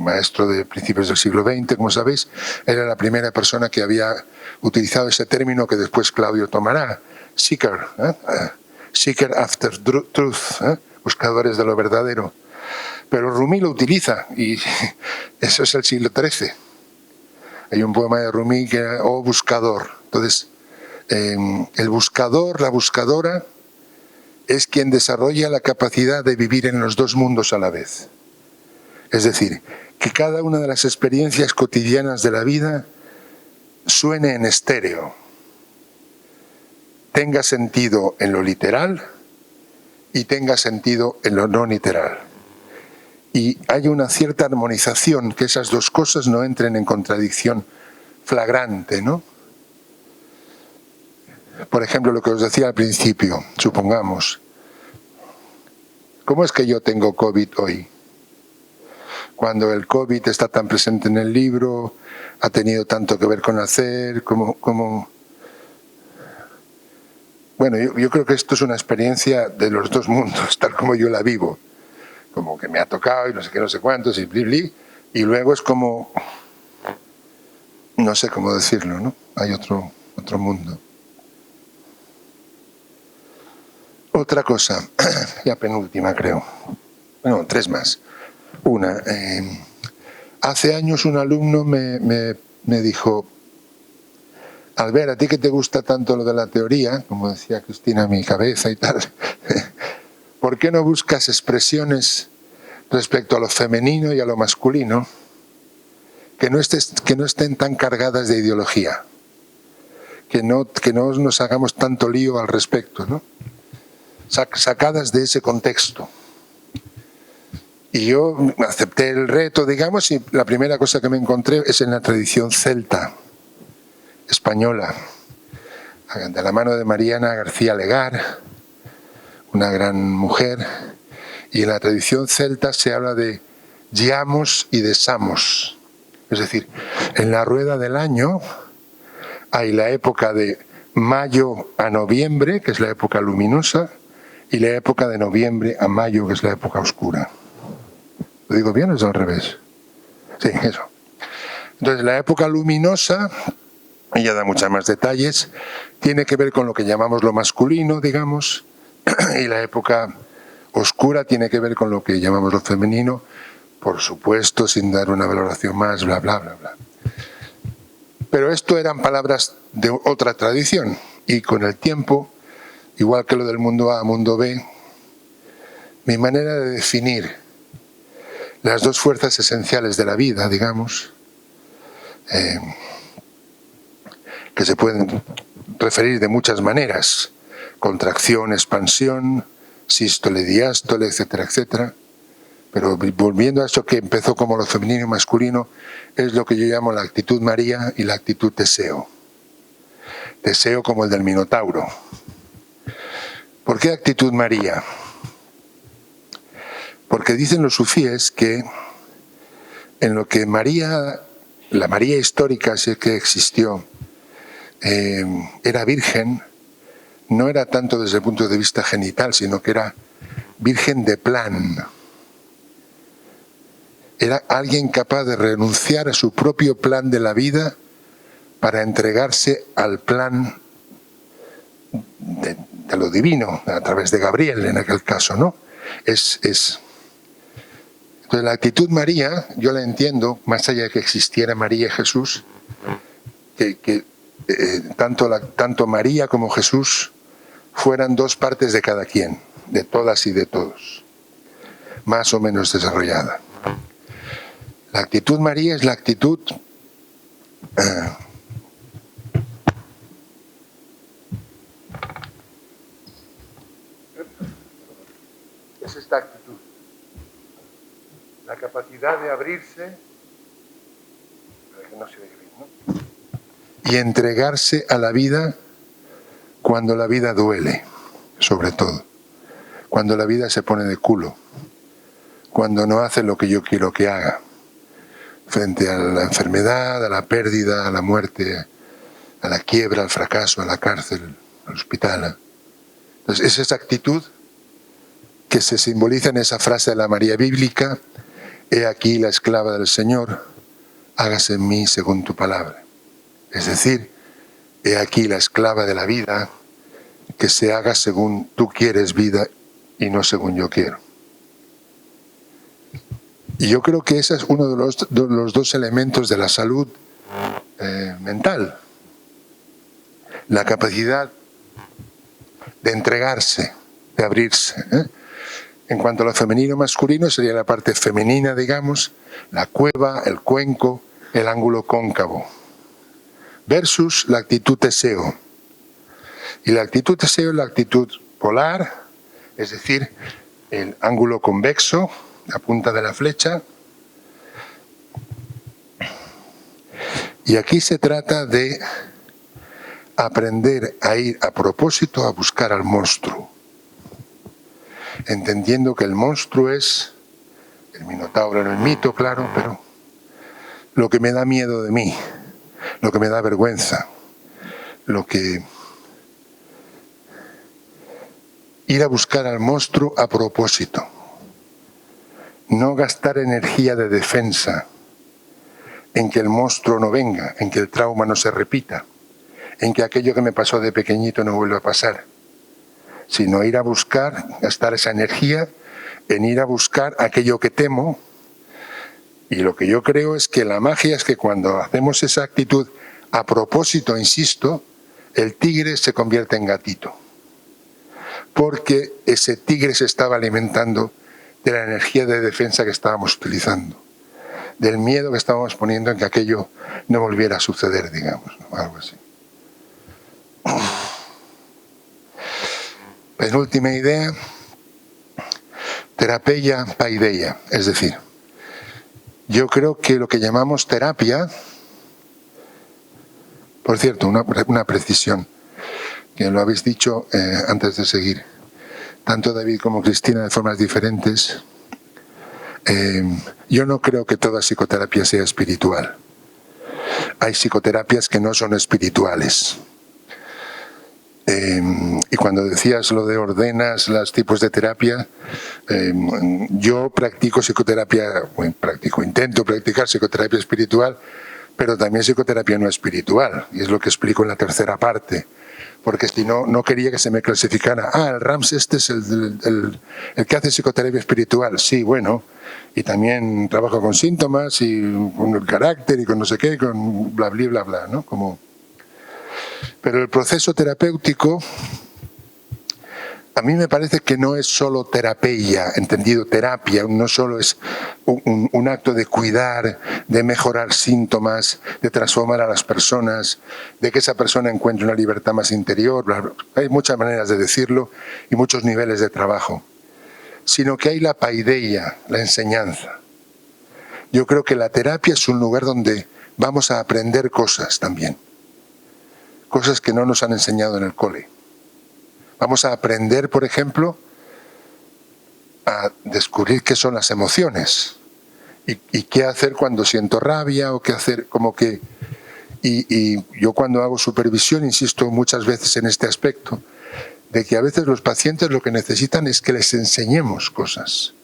maestro de principios del siglo XX, como sabéis, era la primera persona que había utilizado ese término que después Claudio tomará, seeker, seeker after truth, buscadores de lo verdadero. Pero Rumi lo utiliza y eso es el siglo XIII. Hay un poema de Rumi que era "Oh buscador". Entonces, el buscador, la buscadora, es quien desarrolla la capacidad de vivir en los dos mundos a la vez. Es decir, que cada una de las experiencias cotidianas de la vida suene en estéreo, tenga sentido en lo literal y tenga sentido en lo no literal. Y hay una cierta armonización, que esas dos cosas no entren en contradicción flagrante, ¿no? Por ejemplo, lo que os decía al principio, supongamos, ¿cómo es que yo tengo COVID hoy? Cuando el COVID está tan presente en el libro, ha tenido tanto que ver con hacer, como... Bueno, yo creo que esto es una experiencia de los dos mundos, tal como yo la vivo. Como que me ha tocado y no sé qué, no sé cuántos, y y luego es como... No sé cómo decirlo, ¿no? Hay otro mundo. Otra cosa, ya penúltima creo. Bueno, 3 más. Una, hace años un alumno me dijo: Albert, a ti que te gusta tanto lo de la teoría, como decía Cristina, mi cabeza y tal, ¿por qué no buscas expresiones respecto a lo femenino y a lo masculino que no estén tan cargadas de ideología? Que no nos hagamos tanto lío al respecto, ¿no? Sacadas de ese contexto. Y yo acepté el reto, digamos, y la primera cosa que me encontré es en la tradición celta española, de la mano de Mariana García Legar, una gran mujer, y en la tradición celta se habla de giamos y de samos. Es decir, en la rueda del año hay la época de mayo a noviembre, que es la época luminosa, y la época de noviembre a mayo, que es la época oscura. ¿Lo digo bien o es al revés? Sí, eso. Entonces, la época luminosa, ella da muchos más detalles, tiene que ver con lo que llamamos lo masculino, digamos, y la época oscura tiene que ver con lo que llamamos lo femenino, por supuesto, sin dar una valoración más, bla, bla, bla, bla. Pero esto eran palabras de otra tradición, y con el tiempo, igual que lo del mundo A, mundo B, mi manera de definir las dos fuerzas esenciales de la vida, digamos, que se pueden referir de muchas maneras: contracción, expansión, sístole, diástole, etcétera, etcétera. Pero volviendo a eso que empezó como lo femenino y masculino, es lo que yo llamo la actitud María y la actitud Teseo. Teseo como el del Minotauro. ¿Por qué actitud María? Porque dicen los sufíes que en lo que María, la María histórica, si es que existió, era virgen, no era tanto desde el punto de vista genital, sino que era virgen de plan. Era alguien capaz de renunciar a su propio plan de la vida para entregarse al plan de lo divino, a través de Gabriel en aquel caso, ¿no? Entonces la actitud María, yo la entiendo, más allá de que existiera María y Jesús, que tanto María como Jesús fueran dos partes de cada quien, de todas y de todos, más o menos desarrollada. La actitud María es la actitud es esta actitud, la capacidad de abrirse, para que no se vea bien, ¿no? Y entregarse a la vida cuando la vida duele, sobre todo, cuando la vida se pone de culo, cuando no hace lo que yo quiero que haga, frente a la enfermedad, a la pérdida, a la muerte, a la quiebra, al fracaso, a la cárcel, al hospital. Entonces, es esa actitud que se simboliza en esa frase de la María bíblica: he aquí la esclava del Señor, hágase en mí según tu palabra. Es decir, he aquí la esclava de la vida, que se haga según tú quieres vida y no según yo quiero. Y yo creo que ese es uno de los dos elementos de la salud mental. La capacidad de entregarse, de abrirse. En cuanto a lo femenino masculino, sería la parte femenina, digamos, la cueva, el cuenco, el ángulo cóncavo. Versus la actitud Teseo. Y la actitud Teseo es la actitud polar, es decir, el ángulo convexo, la punta de la flecha. Y aquí se trata de aprender a ir a propósito a buscar al monstruo, entendiendo que el monstruo es el Minotauro en el mito, claro, pero lo que me da miedo de mí, lo que me da vergüenza, lo que... Ir a buscar al monstruo a propósito. No gastar energía de defensa en que el monstruo no venga, en que el trauma no se repita, en que aquello que me pasó de pequeñito no vuelva a pasar, sino ir a buscar, gastar esa energía en ir a buscar aquello que temo. Y lo que yo creo es que la magia es que cuando hacemos esa actitud a propósito, insisto, el tigre se convierte en gatito, porque ese tigre se estaba alimentando de la energía de defensa que estábamos utilizando, del miedo que estábamos poniendo en que aquello no volviera a suceder, digamos, ¿no? Algo así. Penúltima idea, terapia paideia, es decir, yo creo que lo que llamamos terapia, por cierto, una precisión, que lo habéis dicho antes de seguir, tanto David como Cristina de formas diferentes. Yo no creo que toda psicoterapia sea espiritual. Hay psicoterapias que no son espirituales. Y cuando decías lo de ordenas los tipos de terapia, yo practico psicoterapia, intento practicar psicoterapia espiritual, pero también psicoterapia no espiritual, y es lo que explico en la tercera parte, porque si no, no quería que se me clasificara, el Rams este es el que hace psicoterapia espiritual. Sí, bueno, y también trabajo con síntomas y con el carácter y con no sé qué, con bla, bla, bla, bla, ¿no? Pero el proceso terapéutico a mí me parece que no es solo terapia, entendido terapia, no solo es un acto de cuidar, de mejorar síntomas, de transformar a las personas, de que esa persona encuentre una libertad más interior. Bla, bla. Hay muchas maneras de decirlo y muchos niveles de trabajo. Sino que hay la paideia, la enseñanza. Yo creo que la terapia es un lugar donde vamos a aprender cosas también. Cosas que no nos han enseñado en el cole. Vamos a aprender, por ejemplo, a descubrir qué son las emociones y qué hacer cuando siento rabia o qué hacer, como que... Y yo cuando hago supervisión insisto muchas veces en este aspecto, de que a veces los pacientes lo que necesitan es que les enseñemos cosas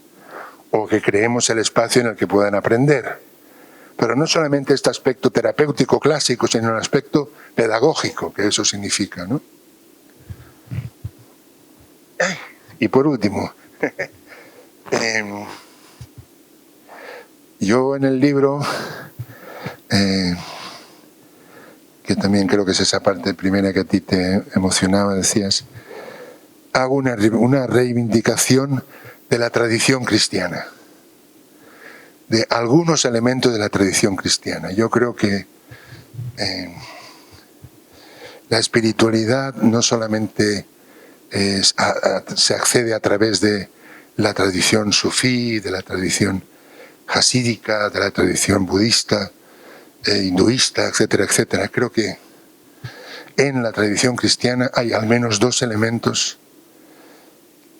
o que creemos el espacio en el que puedan aprender. Pero no solamente este aspecto terapéutico clásico, sino el aspecto pedagógico, que eso significa, ¿no? Y por último, yo en el libro, que también creo que es esa parte primera que a ti te emocionaba, decías, hago una reivindicación de la tradición cristiana, de algunos elementos de la tradición cristiana. Yo creo que la espiritualidad no solamente se accede a través de la tradición sufí, de la tradición hasídica, de la tradición budista, hinduista, etcétera, etcétera. Creo que en la tradición cristiana hay al menos dos elementos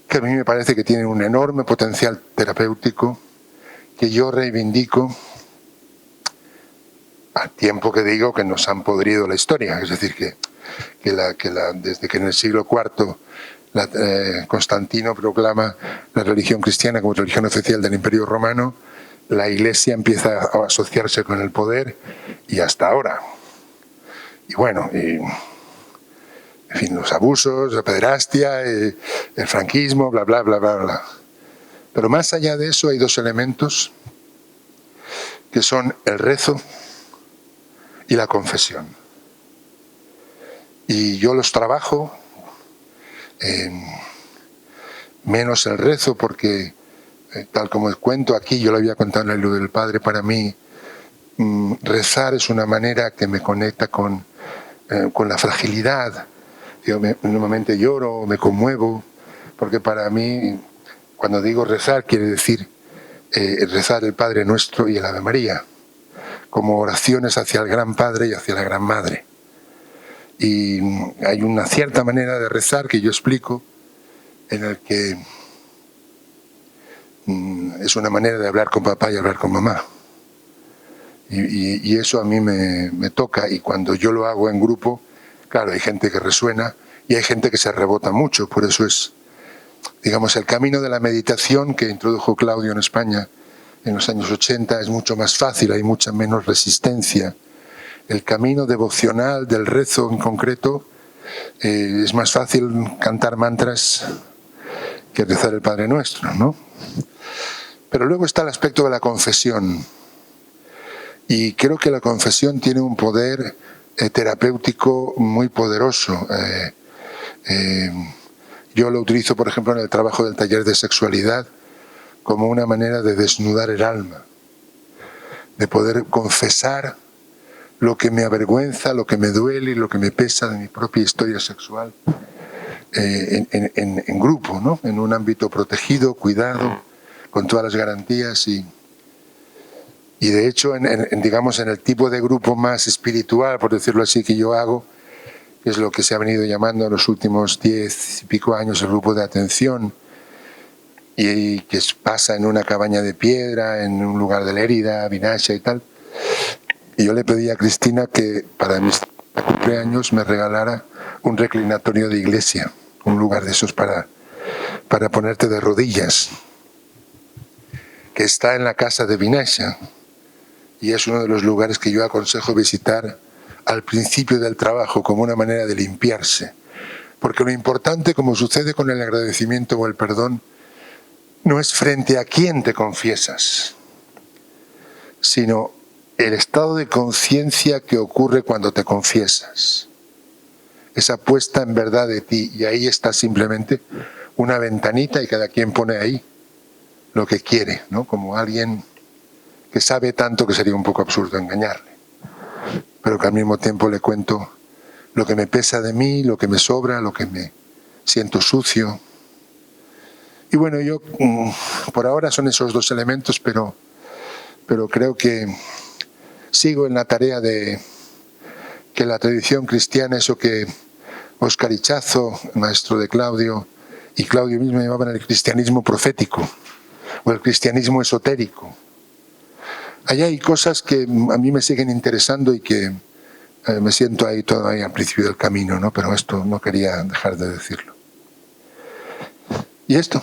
que a mí me parece que tienen un enorme potencial terapéutico, que yo reivindico al tiempo que digo que nos han podrido la historia. Es decir, desde que en el siglo IV Constantino proclama la religión cristiana como religión oficial del Imperio Romano, la Iglesia empieza a asociarse con el poder y hasta ahora. Y bueno, en fin, los abusos, la pederastia, el franquismo, bla, bla, bla, bla, bla. Pero más allá de eso hay dos elementos que son el rezo y la confesión. Y yo los trabajo, menos el rezo, porque tal como cuento aquí, yo lo había contado en el libro del Padre, para mí rezar es una manera que me conecta con la fragilidad. Yo normalmente lloro, me conmuevo, porque para mí, cuando digo rezar, quiere decir rezar el Padre Nuestro y el Ave María, como oraciones hacia el Gran Padre y hacia la Gran Madre. Y hay una cierta manera de rezar que yo explico, en el que es una manera de hablar con papá y hablar con mamá. Y eso a mí me toca, y cuando yo lo hago en grupo, claro, hay gente que resuena y hay gente que se rebota mucho. Por eso es, digamos, el camino de la meditación que introdujo Claudio en España en los años 80 es mucho más fácil, hay mucha menos resistencia. El camino devocional del rezo en concreto, es más fácil cantar mantras que rezar el Padre Nuestro, ¿no? Pero luego está el aspecto de la confesión. Y creo que la confesión tiene un poder terapéutico muy poderoso. Yo lo utilizo, por ejemplo, en el trabajo del taller de sexualidad como una manera de desnudar el alma, de poder confesar lo que me avergüenza, lo que me duele y lo que me pesa de mi propia historia sexual en grupo, ¿no? En un ámbito protegido, cuidado, con todas las garantías y de hecho, digamos, en el tipo de grupo más espiritual, por decirlo así, que yo hago, que es lo que se ha venido llamando en los últimos 10 y pico años el grupo de atención, y que pasa en una cabaña de piedra, en un lugar de Lérida, Vinaixa y tal. Y yo le pedí a Cristina que para mis cumpleaños me regalara un reclinatorio de iglesia, un lugar de esos para ponerte de rodillas, que está en la casa de Vinaixa. Y es uno de los lugares que yo aconsejo visitar al principio del trabajo como una manera de limpiarse. Porque lo importante, como sucede con el agradecimiento o el perdón, no es frente a quién te confiesas, sino el estado de conciencia que ocurre cuando te confiesas. Esa puesta en verdad de ti, y ahí está simplemente una ventanita y cada quien pone ahí lo que quiere, ¿no? Como alguien que sabe tanto que sería un poco absurdo engañarle, pero que al mismo tiempo le cuento lo que me pesa de mí, lo que me sobra, lo que me siento sucio. Y bueno, yo por ahora son esos dos elementos, pero creo que sigo en la tarea de que la tradición cristiana, eso que Óscar Ichazo, maestro de Claudio, y Claudio mismo llamaban el cristianismo profético o el cristianismo esotérico. Allá hay cosas que a mí me siguen interesando y que me siento ahí todavía al principio del camino, ¿no? Pero esto no quería dejar de decirlo. ¿Y esto?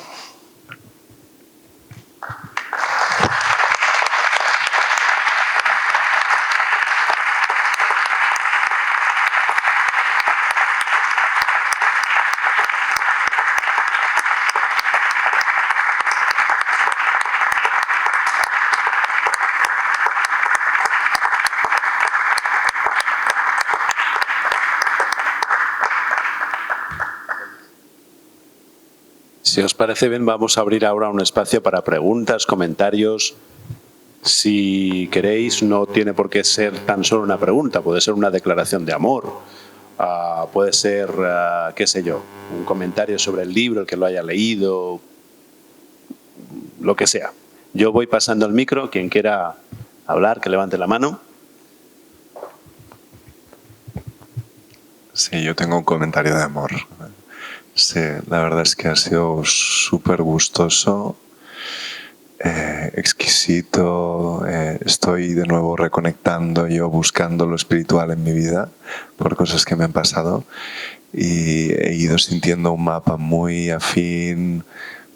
Si os parece bien, vamos a abrir ahora un espacio para preguntas, comentarios. Si queréis, no tiene por qué ser tan solo una pregunta, puede ser una declaración de amor, puede ser, qué sé yo, un comentario sobre el libro, el que lo haya leído, lo que sea. Yo voy pasando el micro, quien quiera hablar, que levante la mano. Sí, yo tengo un comentario de amor. Sí, la verdad es que ha sido súper gustoso, exquisito. Estoy de nuevo reconectando, yo buscando lo espiritual en mi vida por cosas que me han pasado y he ido sintiendo un mapa muy afín,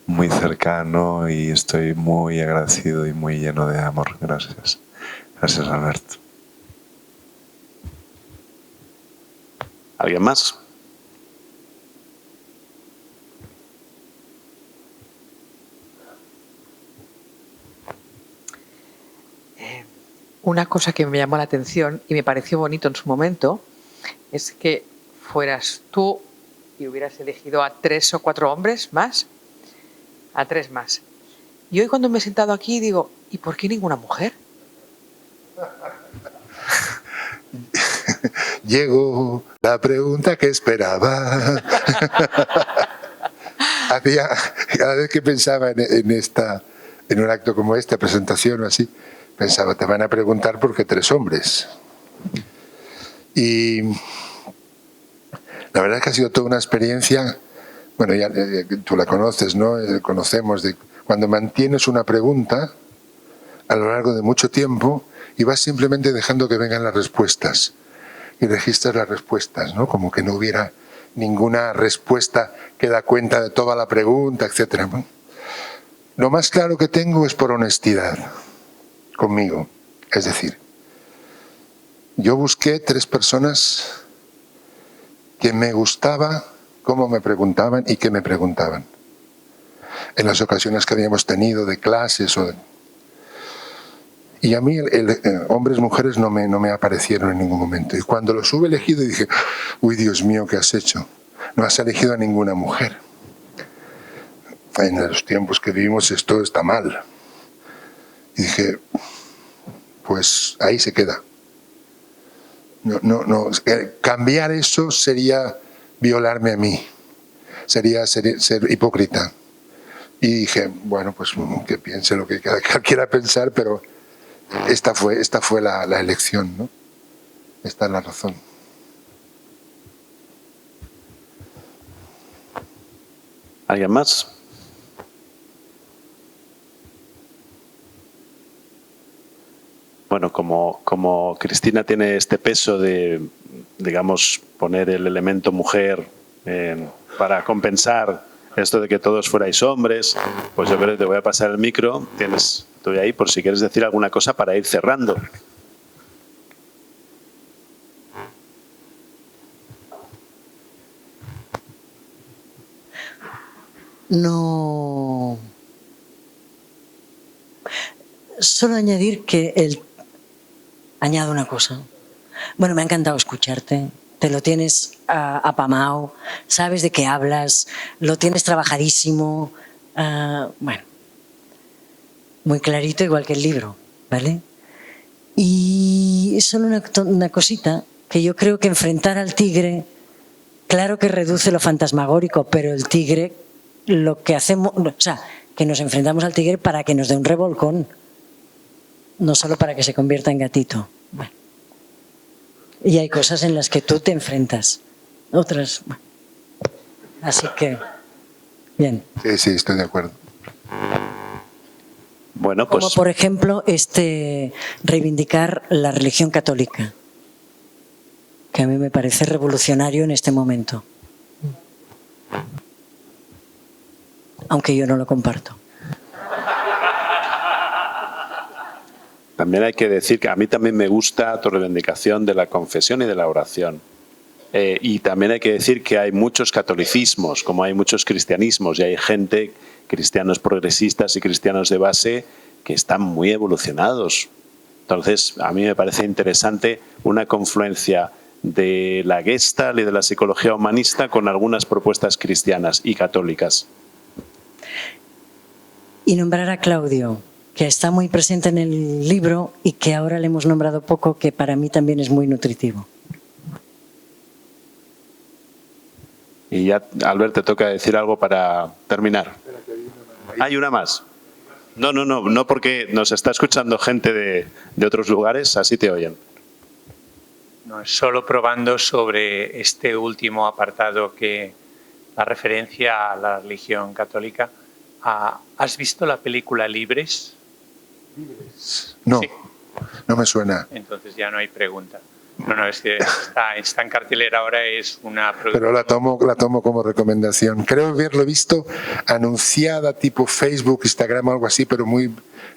muy cercano y estoy muy agradecido y muy lleno de amor. Gracias. Gracias, Alberto. ¿Alguien más? Una cosa que me llamó la atención y me pareció bonito en su momento es que fueras tú y hubieras elegido a 3 o 4 hombres más, a 3 más. Y hoy cuando me he sentado aquí digo, ¿y por qué ninguna mujer? Llegó la pregunta que esperaba. Cada vez que pensaba en un acto como esta, presentación o así, pensaba, te van a preguntar por qué 3 hombres. Y la verdad es que ha sido toda una experiencia, bueno, ya tú la conoces, ¿no? Conocemos de cuando mantienes una pregunta a lo largo de mucho tiempo y vas simplemente dejando que vengan las respuestas y registras las respuestas, ¿no? Como que no hubiera ninguna respuesta que da cuenta de toda la pregunta, etc. Lo más claro que tengo es por honestidad conmigo. Es decir, yo busqué 3 personas que me gustaba cómo me preguntaban y qué me preguntaban. En las ocasiones que habíamos tenido de clases y a mí hombres, mujeres no me aparecieron en ningún momento. Y cuando los hube elegido dije, uy, Dios mío, ¿qué has hecho? No has elegido a ninguna mujer. En los tiempos que vivimos esto está mal. Y dije, pues ahí se queda. No, cambiar eso sería violarme a mí. Sería ser hipócrita. Y dije, bueno, pues que piense lo que cada quiera pensar, pero esta fue la elección, ¿no? Esta es la razón. ¿Alguien más? Bueno, como Cristina tiene este peso de, digamos, poner el elemento mujer para compensar esto de que todos fuerais hombres, pues yo creo que te voy a pasar el micro. Estoy ahí por si quieres decir alguna cosa para ir cerrando. No solo añadir que añado una cosa. Bueno, me ha encantado escucharte. Te lo tienes apamado, sabes de qué hablas, lo tienes trabajadísimo. Bueno, muy clarito, igual que el libro, ¿vale? Y solo una cosita, que yo creo que enfrentar al tigre, claro que reduce lo fantasmagórico, pero el tigre, lo que hacemos, o sea, que nos enfrentamos al tigre para que nos dé un revolcón, no solo para que se convierta en gatito. Bueno. Y hay cosas en las que tú te enfrentas, otras. Bueno. Así que, bien. Sí, estoy de acuerdo. Bueno, pues... Como por ejemplo, reivindicar la religión católica, que a mí me parece revolucionario en este momento. Aunque yo no lo comparto. También hay que decir que a mí también me gusta tu reivindicación de la confesión y de la oración. Y también hay que decir que hay muchos catolicismos, como hay muchos cristianismos, y hay gente, cristianos progresistas y cristianos de base, que están muy evolucionados. Entonces, a mí me parece interesante una confluencia de la Gestalt y de la psicología humanista con algunas propuestas cristianas y católicas. Y nombrar a Claudio, que está muy presente en el libro y que ahora le hemos nombrado poco, que para mí también es muy nutritivo. Y ya, Albert, te toca decir algo para terminar. Hay una más. No, porque nos está escuchando gente de otros lugares, así te oyen. No, solo probando sobre este último apartado, que la referencia a la religión católica. ¿Has visto la película Libres? No, Sí. No me suena. Entonces ya no hay pregunta. No, es que está en cartelera ahora, es una producción. Pero la tomo como recomendación. Creo haberlo visto anunciada tipo Facebook, Instagram o algo así, pero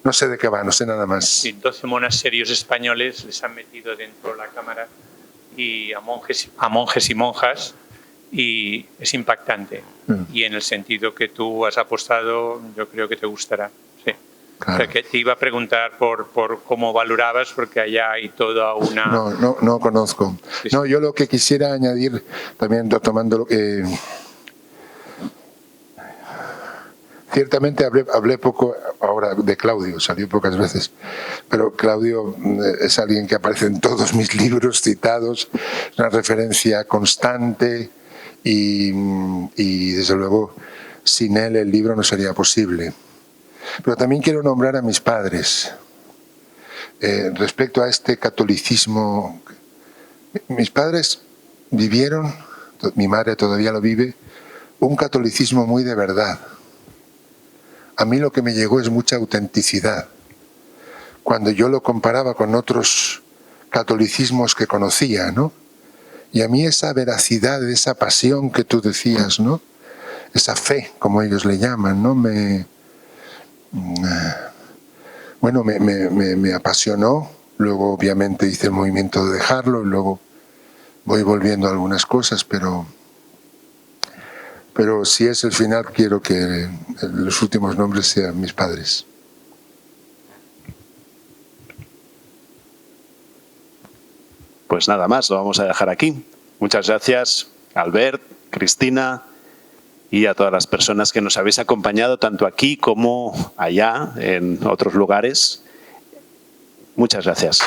no sé de qué va, no sé nada más. Sí, 12 monasterios españoles les han metido dentro de la cámara y a monjes y monjas, y es impactante. Y en el sentido que tú has apostado, yo creo que te gustará. Sí. Claro. O sea, que te iba a preguntar por cómo valorabas, porque allá hay toda una... No conozco. Sí. No, yo lo que quisiera añadir, también tomando lo que... Ciertamente hablé poco ahora de Claudio, salió pocas veces, pero Claudio es alguien que aparece en todos mis libros citados, es una referencia constante y desde luego sin él el libro no sería posible. Pero también quiero nombrar a mis padres. Respecto a este catolicismo, mis padres vivieron, mi madre todavía lo vive, un catolicismo muy de verdad. A mí lo que me llegó es mucha autenticidad. Cuando yo lo comparaba con otros catolicismos que conocía, ¿no? Y a mí esa veracidad, esa pasión que tú decías, ¿no? Esa fe, como ellos le llaman, ¿no? Me apasionó. Luego obviamente hice el movimiento de dejarlo y luego voy volviendo a algunas cosas, pero si es el final, quiero que los últimos nombres sean mis padres. Pues nada más, lo vamos a dejar aquí. Muchas gracias, Albert, Cristina, y a todas las personas que nos habéis acompañado tanto aquí como allá, en otros lugares. Muchas gracias.